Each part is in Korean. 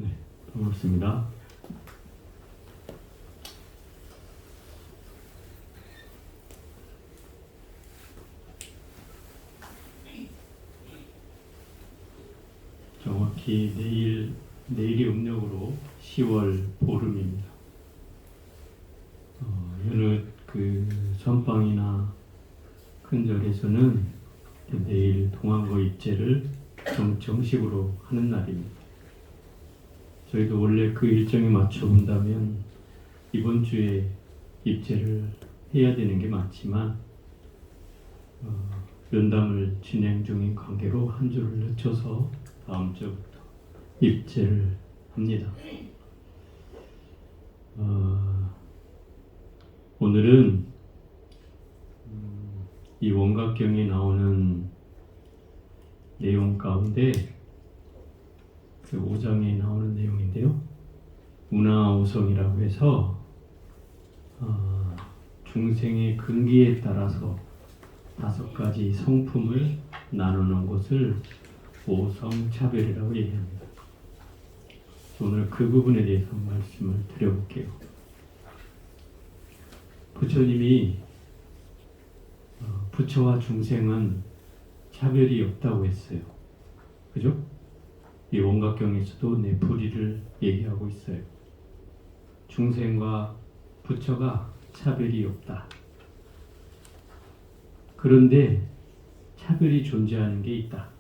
네, 반갑습니다. 정확히 내일이 음력으로 10월 보름입니다. 여느 선방이나 큰절에서는 내일 동안거 입제를 정식으로 하는 날입니다. 저희도 원래 그 일정에 맞춰 본다면 이번 주에 입제를 해야 되는 게 맞지만 면담을 진행 중인 관계로 한 주를 늦춰서 다음 주부터 입제를 합니다. 오늘은 이 원각경에 나오는 내용 가운데 그 5장에 나오는 내용인데요. 운하오성이라고 해서 중생의 근기에 따라서 5가지 성품을 나누는 것을 오성차별이라고 얘기합니다. 오늘 그 부분에 대해서 말씀을 드려볼게요. 부처님이 부처와 중생은 차별이 없다고 했어요. 그죠? 이 원각경에서도 내풀이를 얘기하고 있어요. 중생과 부처가 차별이 없다. 그런데 차별이 존재하는 게 있다.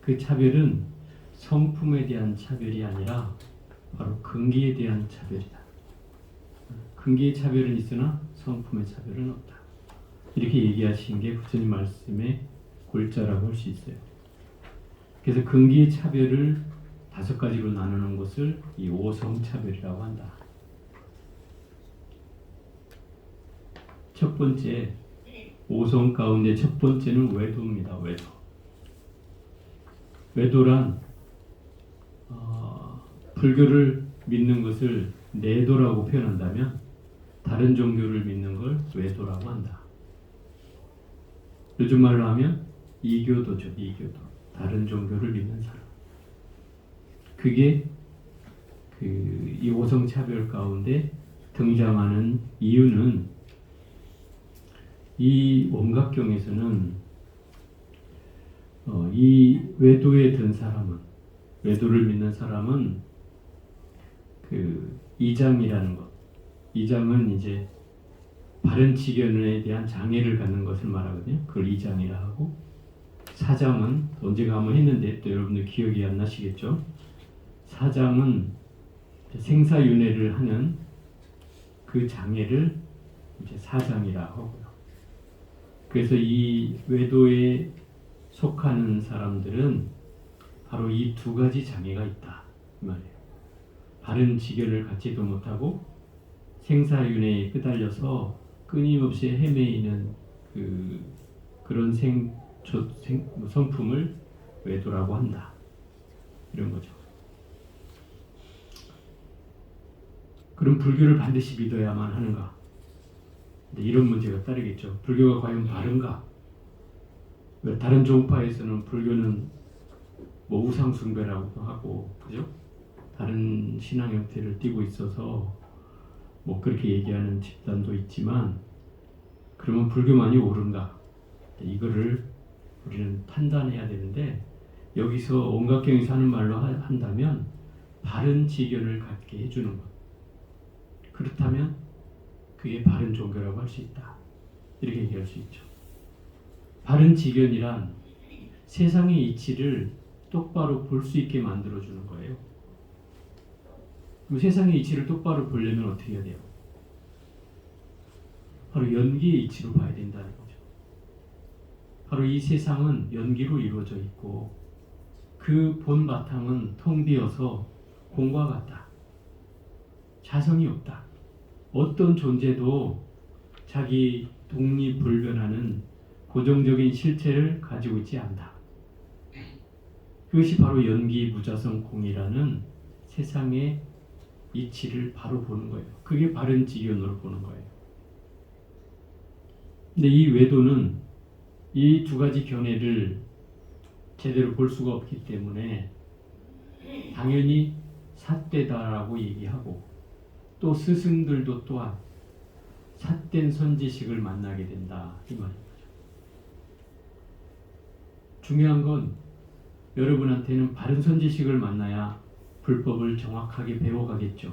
그 차별은 성품에 대한 차별이 아니라 바로 근기에 대한 차별이다. 근기의 차별은 있으나 성품의 차별은 없다. 이렇게 얘기하신 게 부처님 말씀의 골자라고 할 수 있어요. 그래서 근기의 차별을 5가지로 나누는 것을 이 오성차별이라고 한다. 첫 번째, 오성 가운데 첫 번째는 외도입니다. 외도. 외도란 불교를 믿는 것을 내도라고 표현한다면 다른 종교를 믿는 걸 외도라고 한다. 요즘 말로 하면 이교도죠. 이교도. 다른 종교를 믿는 사람. 그게 이 오성차별 가운데 등장하는 이유는 이 원각경에서는 이 외도에 든 사람은, 외도를 믿는 사람은 이장이라는 것. 이장은 이제 바른 지견에 대한 장애를 갖는 것을 말하거든요. 그걸 이장이라 하고, 사장은 언제가 한번 했는데 또 여러분들 기억이 안 나시겠죠? 사장은 생사윤회를 하는 그 장애를 이제 사장이라 하고요. 그래서 이 외도에 속하는 사람들은 바로 이 2가지 장애가 있다 이 말이에요. 바른 지견을 갖지도 못하고 생사윤회에 끄달려서 끊임없이 헤매이는 그런 성품을 외도라고 한다. 이런 거죠. 그럼 불교를 반드시 믿어야만 하는가? 이런 문제가 따르겠죠. 불교가 과연 바른가? 왜 다른 종파에서는 불교는 뭐 우상숭배라고도 하고, 그죠? 다른 신앙 형태를 띠고 있어서 뭐 그렇게 얘기하는 집단도 있지만, 그러면 불교만이 옳은가? 이거를 우리는 판단해야 되는데, 여기서 원각경에서 하는 말로 한다면 바른 지견을 갖게 해주는 것. 그렇다면 그게 바른 종교라고 할 수 있다. 이렇게 얘기할 수 있죠. 바른 지견이란 세상의 이치를 똑바로 볼 수 있게 만들어주는 거예요. 그럼 세상의 이치를 똑바로 보려면 어떻게 해야 돼요? 바로 연기의 이치로 봐야 된다는 거죠. 바로 이 세상은 연기로 이루어져 있고 그 본 바탕은 텅 비어서 공과 같다. 자성이 없다. 어떤 존재도 자기 독립불변하는 고정적인 실체를 가지고 있지 않다. 그것이 바로 연기 무자성 공이라는 세상의 이치를 바로 보는 거예요. 그게 바른 지견으로 보는 거예요. 근데 이 외도는 이 2가지 견해를 제대로 볼 수가 없기 때문에 당연히 삿되다라고 얘기하고 또 스승들도 또한 삿된 선지식을 만나게 된다 이 말인 거죠. 중요한 건 여러분한테는 바른 선지식을 만나야 불법을 정확하게 배워가겠죠.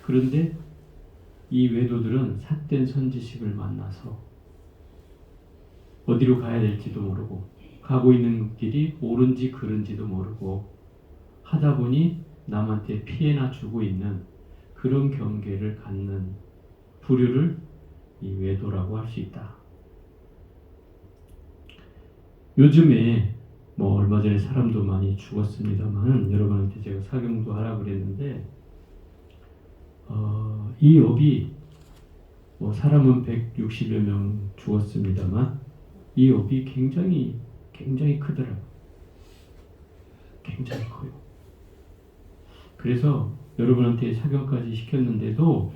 그런데 이 외도들은 삿된 선지식을 만나서 어디로 가야 될지도 모르고 가고 있는 길이 옳은지 그른지도 모르고 하다 보니 남한테 피해나 주고 있는 그런 경계를 갖는 부류를 이 외도라고 할 수 있다. 요즘에 뭐 얼마 전에 사람도 많이 죽었습니다만 여러분한테 제가 사경도 하라 그랬는데 이 업이 뭐 사람은 160여 명 죽었습니다만 이 업이 굉장히 크더라고요. 굉장히 커요. 그래서 여러분한테 사경까지 시켰는데도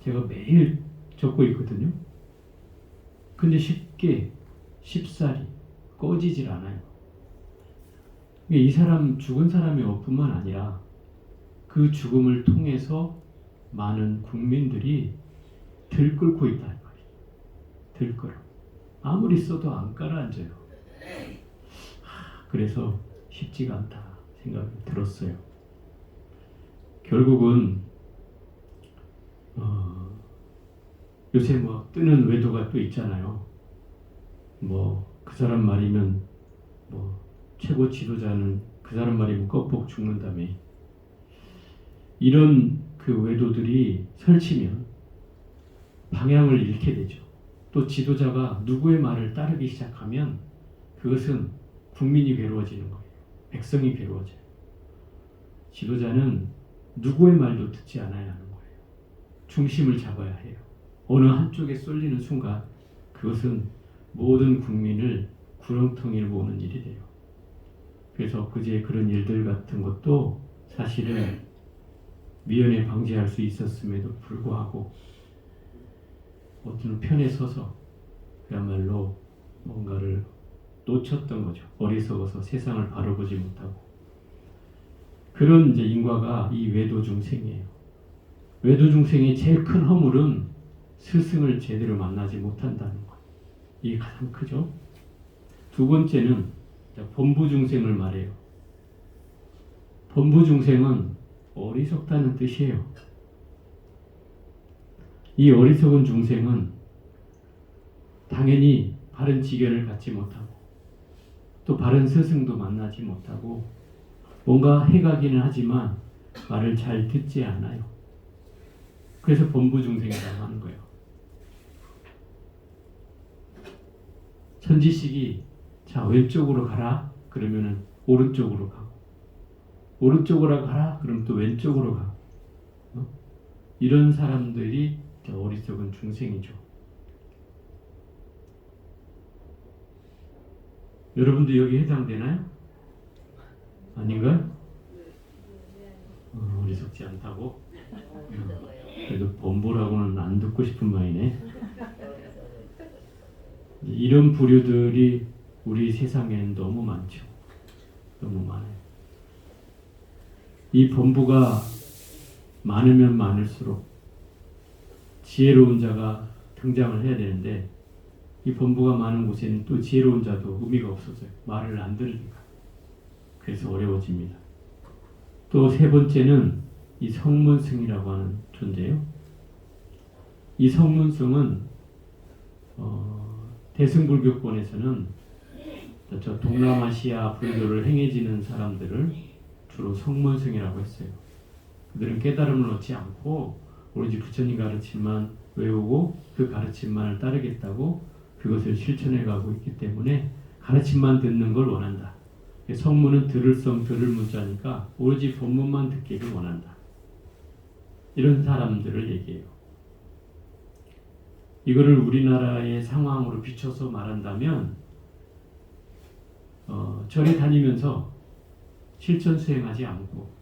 제가 매일 적고 있거든요. 근데 쉽사리 꺼지질 않아요. 이 사람 죽은 사람이 없뿐만 아니라 그 죽음을 통해서 많은 국민들이 들끓고 있다 이 말이에요. 들끓어. 아무리 써도 안 가라앉아요. 그래서 쉽지가 않다 생각이 들었어요. 결국은 요새 뭐 뜨는 외도가 또 있잖아요. 뭐 그 사람 말이면 뭐 최고 지도자는 그 사람 말이면 껍벅 죽는다며. 이런 그 외도들이 설치면 방향을 잃게 되죠. 또 지도자가 누구의 말을 따르기 시작하면 그것은 국민이 괴로워지는 거예요. 백성이 괴로워져요. 지도자는 누구의 말도 듣지 않아야 하는 거예요. 중심을 잡아야 해요. 어느 한쪽에 쏠리는 순간 그것은 모든 국민을 구렁텅이를 모으는 일이 돼요. 그래서 그제 그런 일들 같은 것도 사실은 미연에 방지할 수 있었음에도 불구하고 어떤 편에 서서 그야말로 뭔가를 놓쳤던 거죠. 어리석어서 세상을 바로 보지 못하고. 그런 이제 인과가 이 외도 중생이에요. 외도 중생의 제일 큰 허물은 스승을 제대로 만나지 못한다는 거예요. 이게 가장 크죠. 두 번째는 범부 중생을 말해요. 범부 중생은 어리석다는 뜻이에요. 이 어리석은 중생은 당연히 바른 지견을 갖지 못하고 또 바른 스승도 만나지 못하고 뭔가 해가기는 하지만 말을 잘 듣지 않아요. 그래서 범부 중생이라고 하는 거예요. 선지식이 자 왼쪽으로 가라 그러면은 오른쪽으로 가고 오른쪽으로 가라 그러면 또 왼쪽으로 가고 이런 사람들이 어리석은 중생이죠. 여러분도 여기 해당되나요? 아닌가요? 어리석지 않다고? 그래도 범부라고는 안 듣고 싶은 마이네. 이런 부류들이 우리 세상에는 너무 많죠. 너무 많아요. 이 범부가 많으면 많을수록 지혜로운 자가 등장을 해야 되는데 이 범부가 많은 곳에는 또 지혜로운 자도 의미가 없어져요. 말을 안 들으니까. 그래서 어려워집니다. 또 세 번째는 이 성문승이라고 하는 존재예요. 이 성문승은 대승불교권에서는 저 동남아시아 불교를 행해지는 사람들을 주로 성문승이라고 했어요. 그들은 깨달음을 얻지 않고 오로지 부처님 가르침만 외우고 그 가르침만을 따르겠다고 그것을 실천해 가고 있기 때문에 가르침만 듣는 걸 원한다. 성문은 들을 성 들을 문자니까 오로지 법문만 듣기를 원한다. 이런 사람들을 얘기해요. 이거를 우리나라의 상황으로 비춰서 말한다면 절에 다니면서 실천 수행하지 않고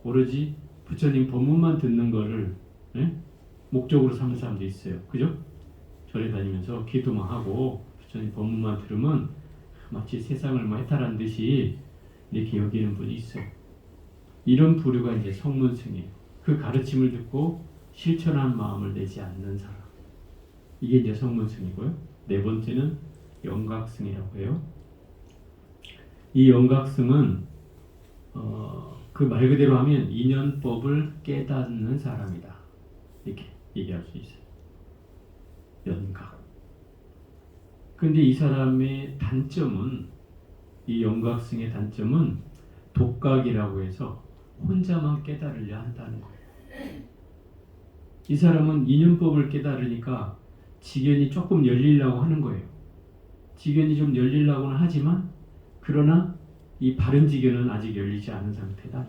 오로지 부처님 법문만 듣는 거를 목적으로 삼는 사람도 있어요. 그죠? 절에 다니면서 기도만 하고 부처님 법문만 들으면 마치 세상을 해탈한 듯이 이렇게 여기는 분이 있어요. 이런 부류가 이제 성문승이에요. 그 가르침을 듣고 실천한 마음을 내지 않는 사람. 이게 이제 성문승이고요. 네 번째는 영각승이라고 해요. 이 영각승은 그 말 그대로 하면 인연법을 깨닫는 사람이다. 이렇게 얘기할 수 있어요. 연각. 근데 이 사람의 단점은, 이 영각승의 단점은 독각이라고 해서 혼자만 깨달으려 한다는 거예요. 이 사람은 인연법을 깨달으니까 지견이 조금 열리려고 하는 거예요. 지견이 좀 열리려고는 하지만 그러나 이 바른 지견은 아직 열리지 않은 상태다.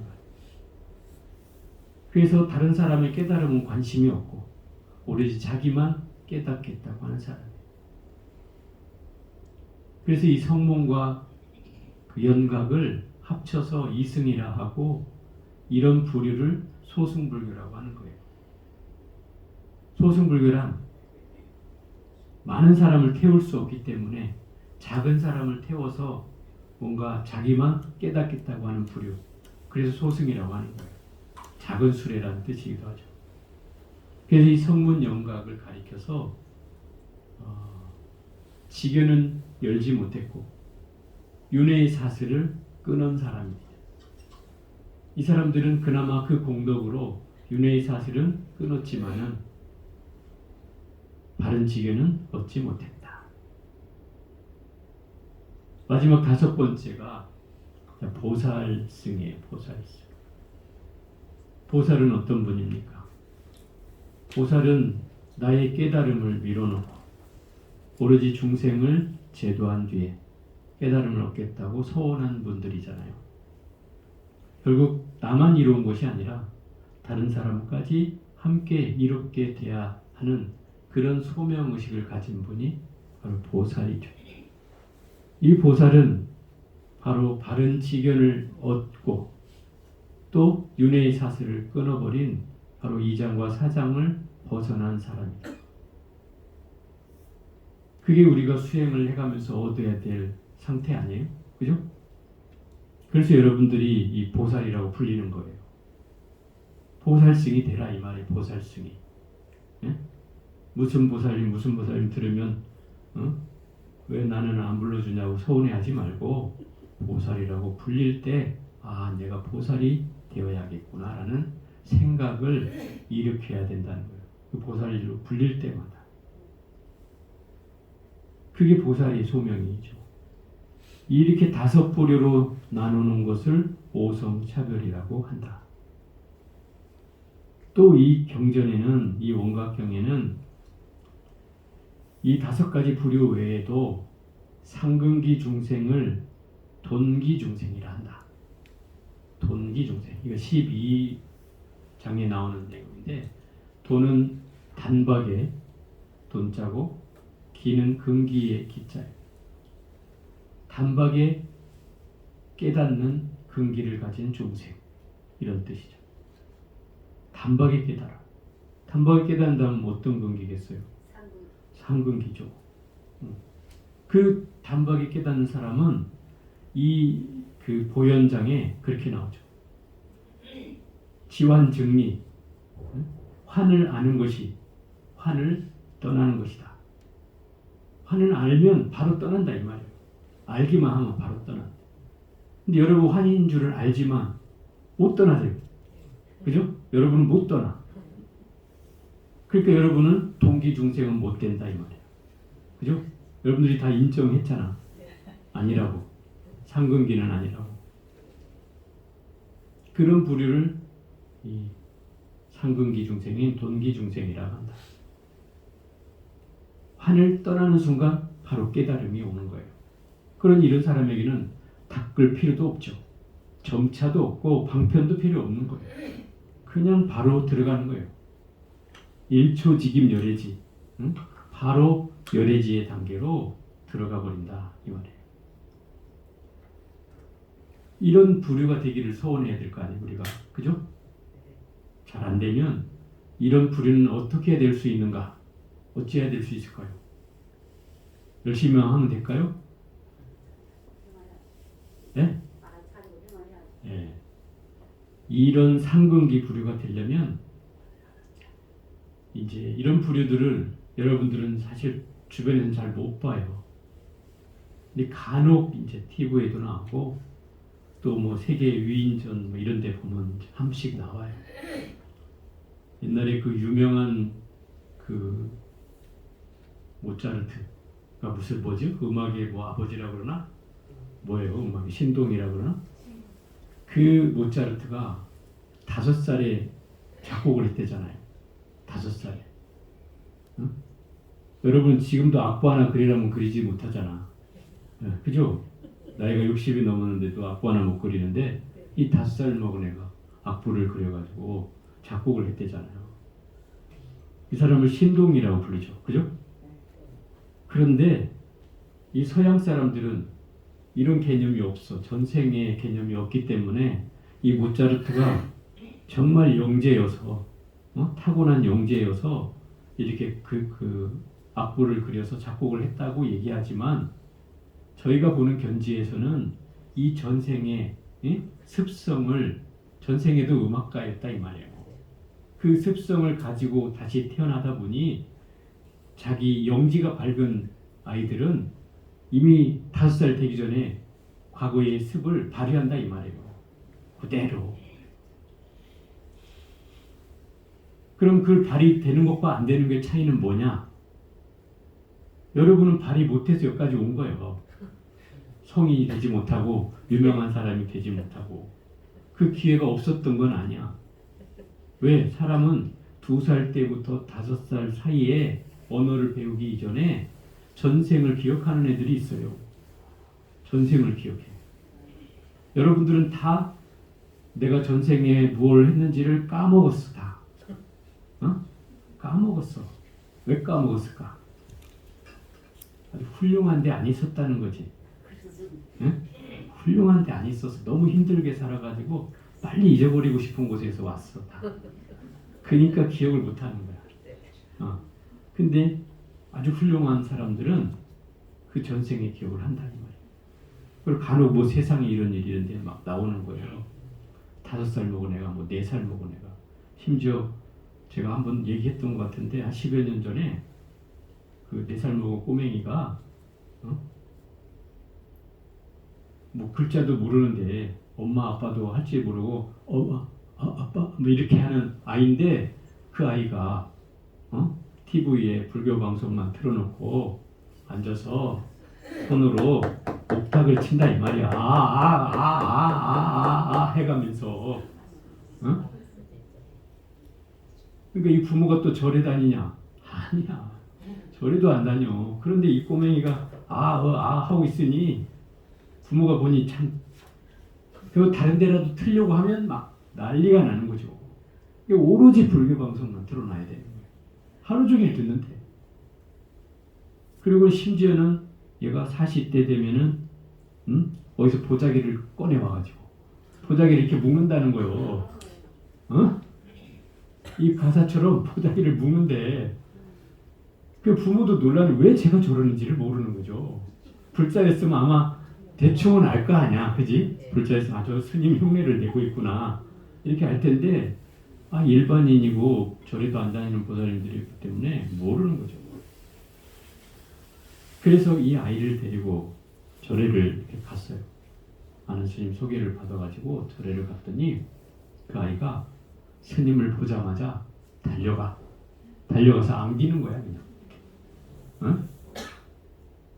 그래서 다른 사람의 깨달음은 관심이 없고 오로지 자기만 깨닫겠다고 하는 사람이에요. 그래서 이 성문과 그 연각을 합쳐서 이승이라 하고, 이런 부류를 소승불교라고 하는 거예요. 소승불교란 많은 사람을 태울 수 없기 때문에 작은 사람을 태워서 뭔가 자기만 깨닫겠다고 하는 부류, 그래서 소승이라고 하는 거예요. 작은 수레라는 뜻이기도 하죠. 그래서 이 성문 영각을 가리켜서 지견은 열지 못했고 윤회의 사슬을 끊은 사람입니다. 이 사람들은 그나마 그 공덕으로 윤회의 사슬은 끊었지만은 바른 지견은 얻지 못했다. 마지막 다섯 번째가 보살승이에요. 보살승. 보살은 어떤 분입니까? 보살은 나의 깨달음을 밀어놓고 오로지 중생을 제도한 뒤에 깨달음을 얻겠다고 서원한 분들이잖아요. 결국 나만 이루은 것이 아니라 다른 사람까지 함께 이롭게 돼야 하는 그런 소명의식을 가진 분이 바로 보살이죠. 이 보살은 바로 바른 지견을 얻고 또 윤회의 사슬을 끊어버린 바로 2장과 4장을 벗어난 사람입니다. 그게 우리가 수행을 해가면서 얻어야 될 상태 아니에요? 그죠? 그래서 여러분들이 이 보살이라고 불리는 거예요. 보살승이 되라 이 말이에요. 보살승이. 예? 무슨 보살님 들으면 왜 나는 안 불러주냐고 서운해하지 말고 보살이라고 불릴 때 내가 보살이 되어야겠구나라는 생각을 일으켜야 된다는 거예요. 그 보살로 불릴 때마다. 그게 보살의 소명이죠. 이렇게 다섯 부류로 나누는 것을 오성차별이라고 한다. 또 이 경전에는, 이 원각경에는 이 다섯 가지 부류 외에도 상근기 중생을 돈기 중생이라 한다. 돈기 중생. 이거 12장에 나오는 내용인데, 돈은 단박에 돈자고 기는 근기의 기자예요. 단박에 깨닫는 근기를 가진 중생, 이런 뜻이죠. 단박에 깨달아. 단박에 깨닫는다면 어떤 근기겠어요? 상근기죠. 그 단박에 깨닫는 사람은 이 그 보연장에 그렇게 나오죠. 지환증리, 환을 아는 것이 환을 떠나는 것이다. 환을 알면 바로 떠난다 이 말이에요. 알기만 하면 바로 떠난다. 근데 여러분 환인 줄을 알지만 못 떠나세요. 그죠? 여러분은 못 떠나. 그러니까 여러분은 동기중생은 못 된다 이 말이에요. 그죠? 여러분들이 다 인정했잖아. 아니라고. 상근기는 아니라고. 그런 부류를 이 상근기 중생인 돈기 중생이라고 한다. 환을 떠나는 순간 바로 깨달음이 오는 거예요. 그런 이런 사람에게는 닦을 필요도 없죠. 점차도 없고 방편도 필요 없는 거예요. 그냥 바로 들어가는 거예요. 1초 직임 열애지. 바로 열애지의 단계로 들어가 버린다 이 말이에요. 이런 부류가 되기를 소원해야 될 거 아니에요, 우리가. 그죠? 잘 안 되면 이런 부류는 어떻게 해야 될 수 있는가? 어찌해야 될 수 있을까요? 열심히 하면 될까요? 네? 네. 이런 상근기 부류가 되려면 이제 이런 부류들을 여러분들은 사실 주변에는 잘 못 봐요. 근데 간혹 이제 TV에도 나오고 또 뭐 세계 위인전 뭐 이런 데 보면 한 번씩 나와요. 옛날에 그 유명한 그 모차르트가 무슨 뭐지? 그 음악의 뭐 아버지라고 그러나? 뭐예요? 음악의 신동이라고 그러나? 그 모차르트가 5살에 작곡을 했대잖아요. 5살에. 응? 여러분 지금도 악보 하나 그리라면 그리지 못하잖아. 그죠? 나이가 60이 넘었는데도 악보 하나 못 그리는데 이 5살 먹은 애가 악보를 그려가지고 작곡을 했대잖아요. 이 사람을 신동이라고 부르죠. 그죠? 그런데 이 서양 사람들은 이런 개념이 없어. 전생의 개념이 없기 때문에 이 모차르트가 정말 영재여서 타고난 영재여서 이렇게 그 악보를 그려서 작곡을 했다고 얘기하지만 저희가 보는 견지에서는 이 전생의 습성을 전생에도 음악가였다 이 말이에요. 그 습성을 가지고 다시 태어나다 보니 자기 영지가 밝은 아이들은 이미 5살 되기 전에 과거의 습을 발휘한다 이 말이에요. 그대로. 그럼 그 발휘되는 것과 안 되는 게 차이는 뭐냐? 여러분은 발휘 못해서 여기까지 온 거예요. 성인이 되지 못하고 유명한 사람이 되지 못하고 그 기회가 없었던 건 아니야. 왜? 사람은 2살 때부터 5살 사이에 언어를 배우기 이전에 전생을 기억하는 애들이 있어요. 전생을 기억해. 여러분들은 다 내가 전생에 뭘 했는지를 까먹었어. 다. 까먹었어. 왜 까먹었을까? 아주 훌륭한 데 안 있었다는 거지. 응? 훌륭한 데 안 있어서 너무 힘들게 살아가지고 빨리 잊어버리고 싶은 곳에서 왔어. 다. 그러니까 기억을 못하는 거야. 근데 아주 훌륭한 사람들은 그 전생의 기억을 한다는 거예요. 그리고 간혹 뭐 세상에 이런 일이 이런데 막 나오는 거예요. 5살 먹은 애가 뭐 4살 먹은 애가 심지어 제가 한번 얘기했던 것 같은데 한 10여 년 전에 그 4살 먹은 꼬맹이가 뭐 글자도 모르는데 엄마 아빠도 할 줄 모르고 아빠 뭐 이렇게 하는 아이인데 그 아이가 TV에 불교 방송만 틀어놓고 앉아서 손으로 옥탁을 친다 이 말이야. 해가면서. 그러니까 이 부모가 또 절에 다니냐? 아니야. 절에도 안 다녀. 그런데 이 꼬맹이가 하고 있으니 부모가 보니 참 그 다른 데라도 틀려고 하면 막 난리가 나는 거죠. 오로지 불교 방송만 틀어놔야 되는 거예요. 하루 종일 듣는데. 그리고 심지어는 얘가 40대 되면은 어디서 보자기를 꺼내와가지고 보자기를 이렇게 묶는다는 거예요. 이 가사처럼 보자기를 묶는데 그 부모도 놀라는 왜 제가 저러는지를 모르는 거죠. 불자였으면 아마 대충은 알 거 아니야, 그지? 불자에서 저 스님 흉내를 내고 있구나 이렇게 알 텐데 일반인이고 절에도 안 다니는 보살님들이기 때문에 모르는 거죠. 그래서 이 아이를 데리고 절에를 이렇게 갔어요. 아는 스님 소개를 받아가지고 절에를 갔더니 그 아이가 스님을 보자마자 달려가서 안기는 거야 그냥.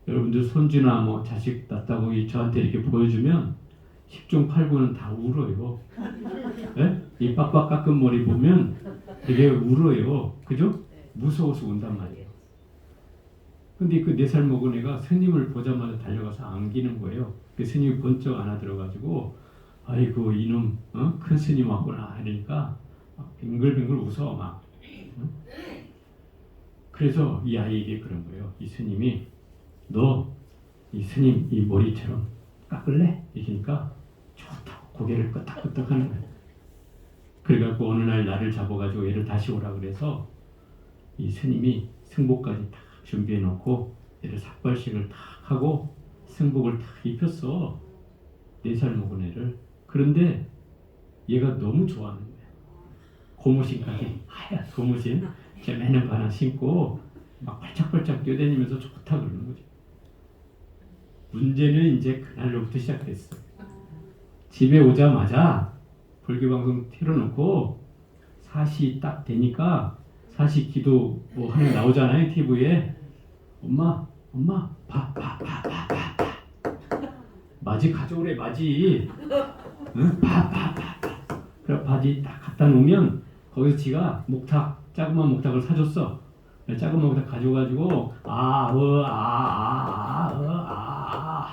여러분들 손주나 뭐 자식 낳았다고 저한테 이렇게 보여주면 10중 8구는 다 울어요. 네? 이 빡빡 깎은 머리 보면 되게 울어요. 그죠? 무서워서 운단 말이에요. 근데 그 4살 먹은 애가 스님을 보자마자 달려가서 안기는 거예요. 그 스님이 번쩍 안아들어가지고 아이고 이놈 큰 스님 왔구나 하니까 막 뱅글뱅글 웃어 막. 그래서 이 아이에게 그런 거예요. 이 스님이 너 이 스님 이 머리처럼 깎을래? 이러니까 좋다고 고개를 끄덕끄덕 하는 거예요. 그래갖고 어느 날 나를 잡아가지고 얘를 다시 오라 그래서 이 스님이 승복까지 다 준비해 놓고 얘를 삭발식을 탁 하고 승복을 탁 입혔어. 4살 먹은 애를. 그런데 얘가 너무 좋아하는 거야. 고무신까지 하얀 고무신 재매는 거 하나 신고 막 발짝발짝 뛰어다니면서 좋다 그러는 거죠. 문제는 이제 그날로부터 시작됐어. 집에 오자마자 불교 방송 틀어놓고 사시 딱 되니까 사시 기도 뭐 하나 나오잖아요 TV에. 엄마 봐. 마지 가져오래 마지. 응? 봐. 그래 바지 딱 갖다 놓으면 거기서 지가 목탁 작은 목탁을 사줬어. 작은 목탁 가져가지고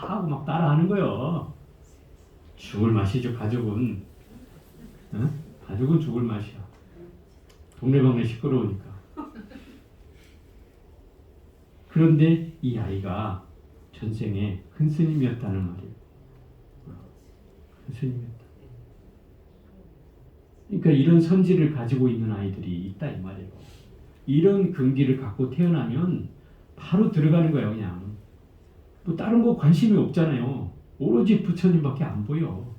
하고 막 따라하는 거요. 죽을 맛이죠 가족은. 응? 가족은 죽을 맛이야. 동네방네 시끄러우니까. 그런데 이 아이가 전생에 큰 스님이었다는 말이에요. 큰 스님이었다. 그러니까 이런 선지를 가지고 있는 아이들이 있다 이 말이에요. 이런 근기를 갖고 태어나면 바로 들어가는 거예요. 그냥 뭐 다른 거 관심이 없잖아요. 오로지 부처님밖에 안 보여.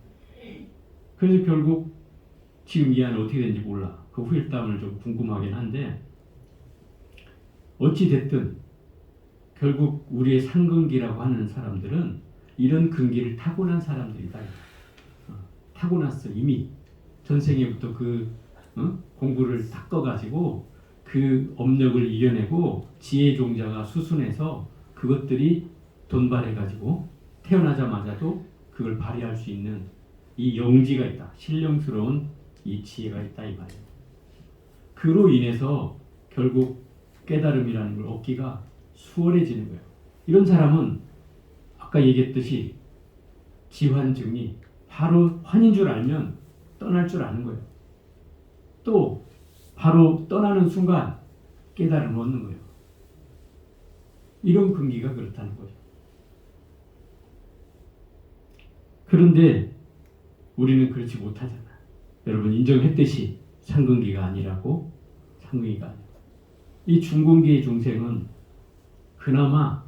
그래서 결국 지금 이 아이는 어떻게 된지 몰라. 그 후일담을 좀 궁금하긴 한데 어찌 됐든 결국 우리의 상근기라고 하는 사람들은 이런 근기를 타고난 사람들이다. 타고났어 이미. 전생에부터 공부를 닦아가지고 그 업력을 이겨내고 지혜 종자가 수순해서 그것들이 돈발해가지고 태어나자마자도 그걸 발휘할 수 있는 이 영지가 있다. 신령스러운 이 지혜가 있다 이 말이에요. 그로 인해서 결국 깨달음이라는 걸 얻기가 수월해지는 거예요. 이런 사람은 아까 얘기했듯이 지환증이 바로 환인 줄 알면 떠날 줄 아는 거예요. 또 바로 떠나는 순간 깨달음을 얻는 거예요. 이런 근기가 그렇다는 거죠. 그런데 우리는 그렇지 못하잖아. 여러분 인정했듯이 상근기가 아니라고. 상근기가 아니라. 이 중근기의 중생은 그나마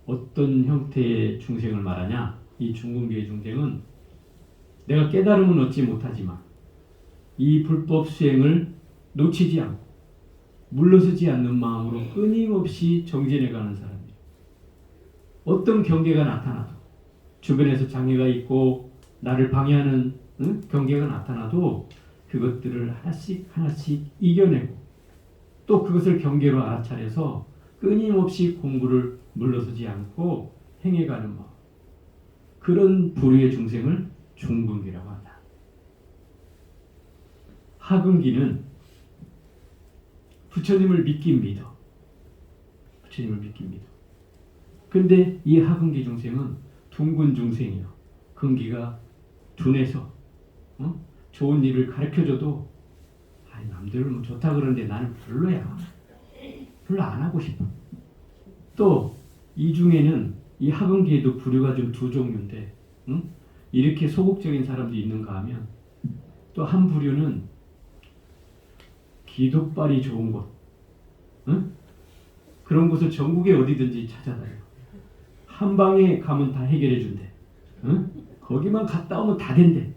어떤 형태의 중생을 말하냐. 이 중근기의 중생은 내가 깨달음은 얻지 못하지만 이 불법 수행을 놓치지 않고 물러서지 않는 마음으로 끊임없이 정진해가는 사람이에요. 어떤 경계가 나타나도 주변에서 장애가 있고 나를 방해하는 경계가 나타나도 그것들을 하나씩 이겨내고 또 그것을 경계로 알아차려서 끊임없이 공부를 물러서지 않고 행해가는 마음. 그런 부류의 중생을 중근기라고 한다. 하근기는 부처님을 믿긴 믿어. 부처님을 믿긴 믿어. 근데 이 하근기 중생은 둥근 중생이요. 근기가 둔해서 좋은 일을 가르쳐줘도 남들은 뭐 좋다 그러는데 나는 별로야. 별로 안 하고 싶어. 또 이 중에는 이 하근기에도 부류가 좀 두 종류인데 이렇게 소극적인 사람도 있는가 하면 또 한 부류는 기도빨이 좋은 곳 그런 곳을 전국에 어디든지 찾아다녀. 한 방에 가면 다 해결해 준대. 거기만 갔다 오면 다 된대.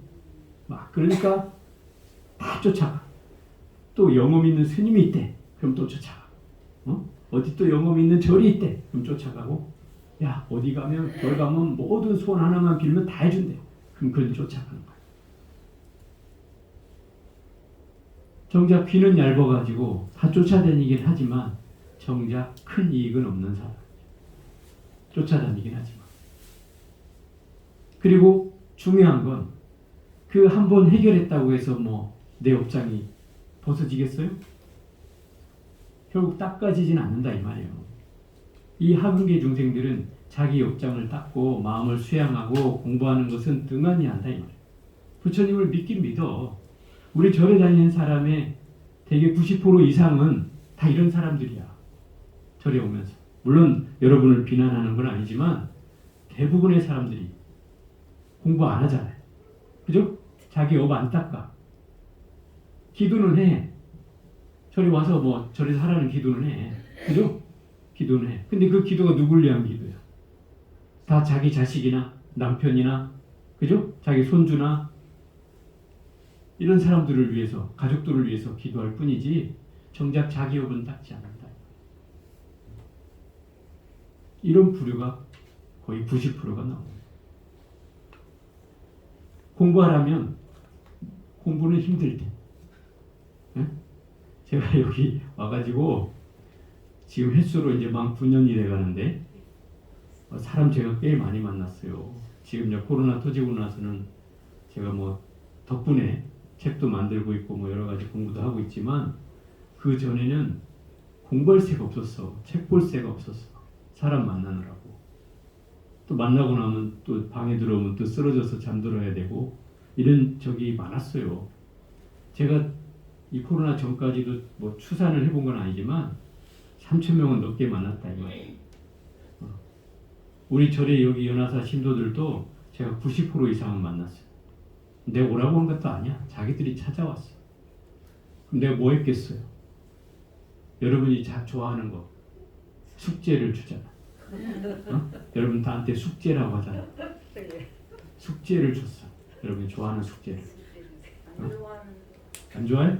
막 그러니까 다 쫓아가. 또 영험 있는 스님이 있대. 그럼 또 쫓아가. 어디 또 영험 있는 절이 있대. 그럼 쫓아가고. 야 어디 가면 거기 가면 모든 소원 하나만 빌면 다 해준대. 그럼 그걸 쫓아가는 거야. 정작 귀는 얇아가지고 다 쫓아다니긴 하지만 정작 큰 이익은 없는 사람. 쫓아다니긴 하지만. 그리고 중요한 건 그 한 번 해결했다고 해서 뭐 내 업장이 벗어지겠어요? 결국 닦아지진 않는다 이 말이에요. 이 하근계 중생들은 자기 업장을 닦고 마음을 수양하고 공부하는 것은 등한히 한다 이 말이에요. 부처님을 믿긴 믿어. 우리 절에 다니는 사람의 대개 90% 이상은 다 이런 사람들이야. 절에 오면서. 물론 여러분을 비난하는 건 아니지만 대부분의 사람들이 공부 안 하잖아요. 그죠? 자기 업 안 닦아. 기도는 해. 절에 와서 뭐 절에서 하라는 기도는 해. 그죠? 기도는 해. 근데 그 기도가 누굴 위한 기도야? 다 자기 자식이나 남편이나 그죠? 자기 손주나 이런 사람들을 위해서, 가족들을 위해서 기도할 뿐이지 정작 자기 업은 닦지 않는다. 이런 부류가 거의 90%가 나옵니다. 공부하려면 공부는 힘들 때. 예? 제가 여기 와가지고 지금 횟수로 이제 만 9년이 돼가는데 사람 제가 꽤 많이 만났어요. 지금 이제 코로나 터지고 나서는 제가 뭐 덕분에 책도 만들고 있고 뭐 여러 가지 공부도 하고 있지만 그 전에는 공부할 새가 없었어. 책 볼 새가 없었어. 사람 만나느라고. 또 만나고 나면 또 방에 들어오면 또 쓰러져서 잠들어야 되고 이런 적이 많았어요. 제가 이 코로나 전까지도 뭐 추산을 해본 건 아니지만 3,000명은 넘게 만났다 이 말이에요. 우리 절에 여기 연화사 신도들도 제가 90% 이상은 만났어요. 내가 오라고 한 것도 아니야. 자기들이 찾아왔어. 그럼 내가 뭐 했겠어요? 여러분이 좋아하는 거 숙제를 주잖아. 여러분 나한테 숙제라고 하잖아. 숙제를 줬어. 여러분이 좋아하는 숙제를. 안 좋아해?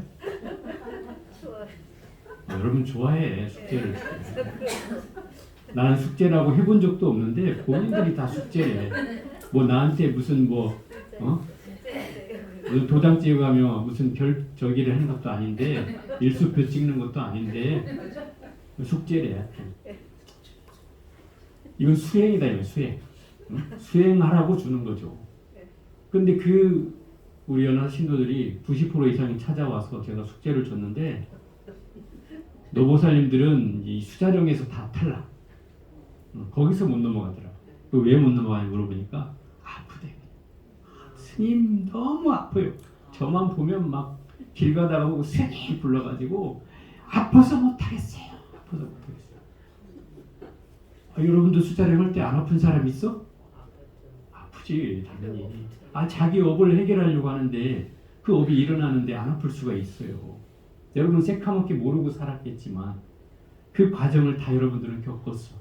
여러분 좋아해 숙제를. 나는 숙제라고 해본 적도 없는데 본인들이 다 숙제래. 뭐 나한테 무슨 도장 찍어가며 무슨 저기를 하는 것도 아닌데 일수표 찍는 것도 아닌데 숙제래. 이건 수행이다. 이건 수행. 수행하라고 주는 거죠. 근데 우리 연화 신도들이 90% 이상이 찾아와서 제가 숙제를 줬는데 노보살님들은 이 수자령에서 다 탈락. 거기서 못 넘어가더라고요. 왜 못 넘어가냐 물어보니까 아프대. 스님 너무 아파요. 저만 보면 막 길 가다가 보고 스님 불러가지고 아파서 못하겠어요. 아파서 못하겠어요. 여러분도 수자령 할 때 안 아픈 사람 있어? 아프지 당연히. 자기 업을 해결하려고 하는데 그 업이 일어나는데 안 아플 수가 있어요. 여러분 새카맣게 모르고 살았겠지만 그 과정을 다 여러분들은 겪었어.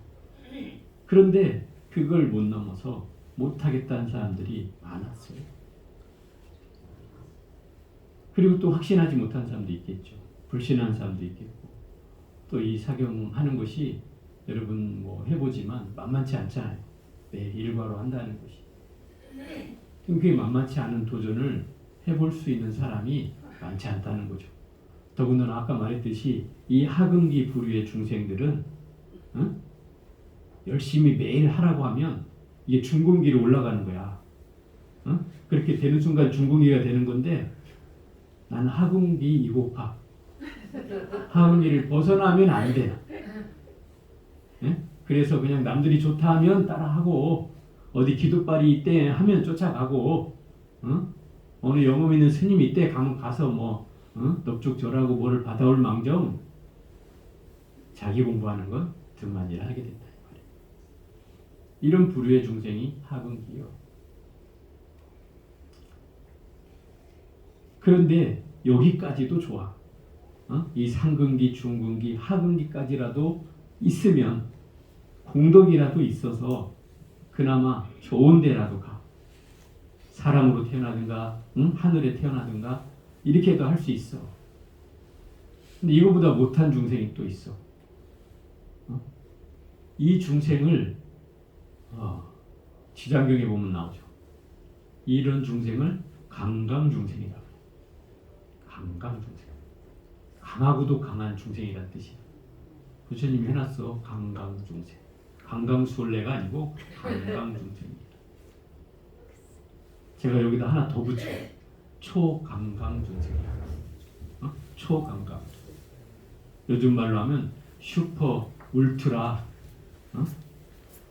그런데 그걸 못 넘어서 못하겠다는 사람들이 많았어요. 그리고 또 확신하지 못한 사람도 있겠죠. 불신하는 사람도 있겠고 또 이 사경하는 것이 여러분 뭐 해보지만 만만치 않잖아요. 매일 일과로 한다는 것이. 그게 만만치 않은 도전을 해볼 수 있는 사람이 많지 않다는 거죠. 더군다나 아까 말했듯이 이 하근기 부류의 중생들은 열심히 매일 하라고 하면 이게 중궁기로 올라가는 거야. 그렇게 되는 순간 중궁기가 되는 건데 나는 하근기 2곱합 하근기를 벗어나면 안 돼. 그래서 그냥 남들이 좋다 하면 따라하고 어디 기도발이 있대 하면 쫓아가고 어느 영험 있는 스님이 있대 가면 가서 넙죽절하고 뭐를 받아올 망정 자기 공부하는 건 등만이라 하게 된다. 이런 부류의 중생이 하근기요. 그런데 여기까지도 좋아. 이 상근기, 중근기, 하근기까지라도 있으면 공덕이라도 있어서 그나마 좋은 데라도 가. 사람으로 태어나든가 하늘에 태어나든가 이렇게도 할 수 있어. 근데 이거보다 못한 중생이 또 있어. 이 중생을 지장경에 보면 나오죠. 이런 중생을 강강중생이라고 해요. 강강중생. 강하고도 강한 중생이라는 뜻이야. 부처님이 해놨어. 강강중생. 강강술래가 아니고 강강중생이야. 제가 여기다 하나 더 붙여. 초강강중생이야. 초강강. 요즘 말로 하면 슈퍼 울트라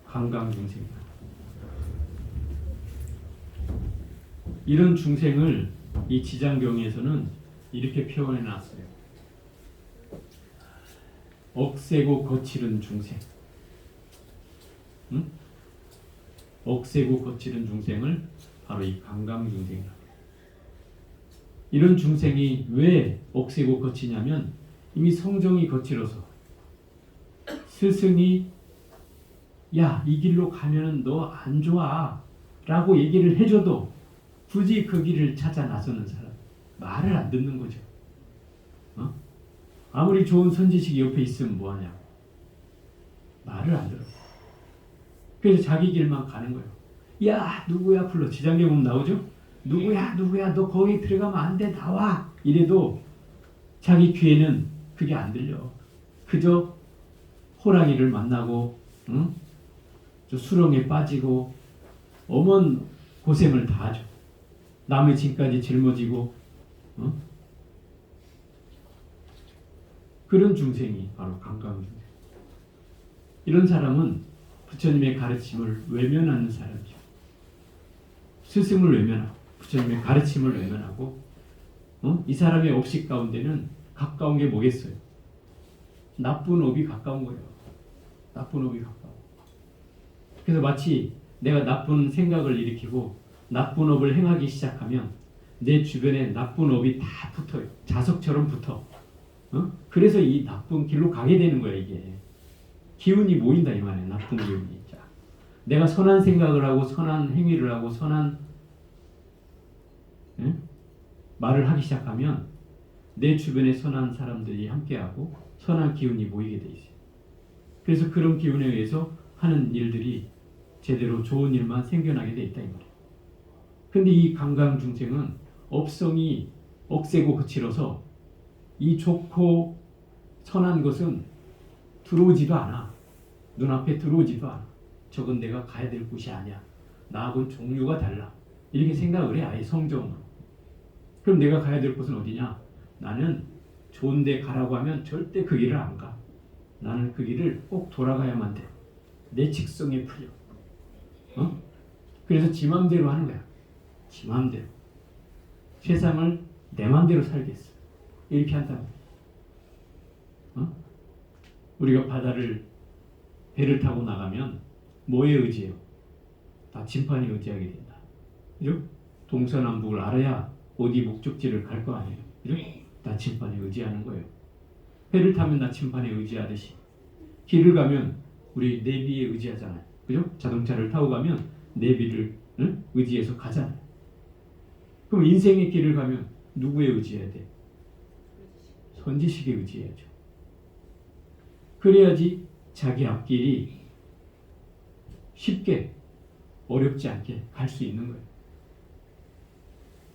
강강중생이야. 이런 중생을 이 지장경에서는 이렇게 표현해 놨어요. 억세고 거칠은 중생. 억세고 거칠은 중생을 바로 이 강강중생이라고 해요. 이런 중생이 왜 억세고 거치냐면 이미 성정이 거칠어서 스승이 야, 이 길로 가면은 너 안 좋아 라고 얘기를 해줘도 굳이 그 길을 찾아 나서는 사람. 말을 안 듣는 거죠. 아무리 좋은 선지식이 옆에 있으면 뭐하냐고. 말을 안 들어. 그래서 자기 길만 가는 거예요. 야 누구야 불러. 지장계 보면 나오죠. 누구야 너 거기 들어가면 안 돼 나와. 이래도 자기 귀에는 그게 안 들려. 그저 호랑이를 만나고 저 수렁에 빠지고 엄한 고생을 다 하죠. 남의 짐까지 짊어지고 그런 중생이 바로 강강중생. 이런 사람은 부처님의 가르침을 외면하는 사람이죠. 스승을 외면하고 부처님의 가르침을 외면하고 이 사람의 업식 가운데는 가까운 게 뭐겠어요? 나쁜 업이 가까운 거예요. 나쁜 업이 가까워. 그래서 마치 내가 나쁜 생각을 일으키고 나쁜 업을 행하기 시작하면 내 주변에 나쁜 업이 다 붙어요. 자석처럼 붙어. 그래서 이 나쁜 길로 가게 되는 거야. 이게 기운이 모인다 이 말이야. 나쁜 기운이. 자, 내가 선한 생각을 하고 선한 행위를 하고 선한 말을 하기 시작하면 내 주변에 선한 사람들이 함께하고 선한 기운이 모이게 돼 있어요. 그래서 그런 기운에 의해서 하는 일들이 제대로 좋은 일만 생겨나게 돼 있다 이 말이에요. 근데 이 강강중생은 업성이 억세고 거칠어서 이 좋고 선한 것은 들어오지도 않아. 눈앞에 들어오지도 않아. 저건 내가 가야 될 곳이 아니야. 나하고는 종류가 달라. 이렇게 생각을 해. 아예 성정으로. 그럼 내가 가야 될 곳은 어디냐? 나는 좋은 데 가라고 하면 절대 그 길을 안 가. 나는 그 길을 꼭 돌아가야만 돼. 내 직성에 풀려. 그래서 지 맘대로 하는 거야. 지 맘대로. 세상을 내 맘대로 살겠어. 이렇게 한다는 거야. 우리가 바다를 배를 타고 나가면 뭐에 의지해요? 다 심판에 의지하게 된다. 그죠? 동서남북을 알아야 어디 목적지를 갈 거 아니에요. 그죠? 나침반에 의지하는 거예요. 배를 타면 나침반에 의지하듯이 길을 가면 우리 내비에 의지하잖아요. 그죠? 자동차를 타고 가면 내비를 의지해서 가잖아요. 그럼 인생의 길을 가면 누구에 의지해야 돼? 선지식에 의지해야죠. 그래야지 자기 앞길이 쉽게 어렵지 않게 갈 수 있는 거예요.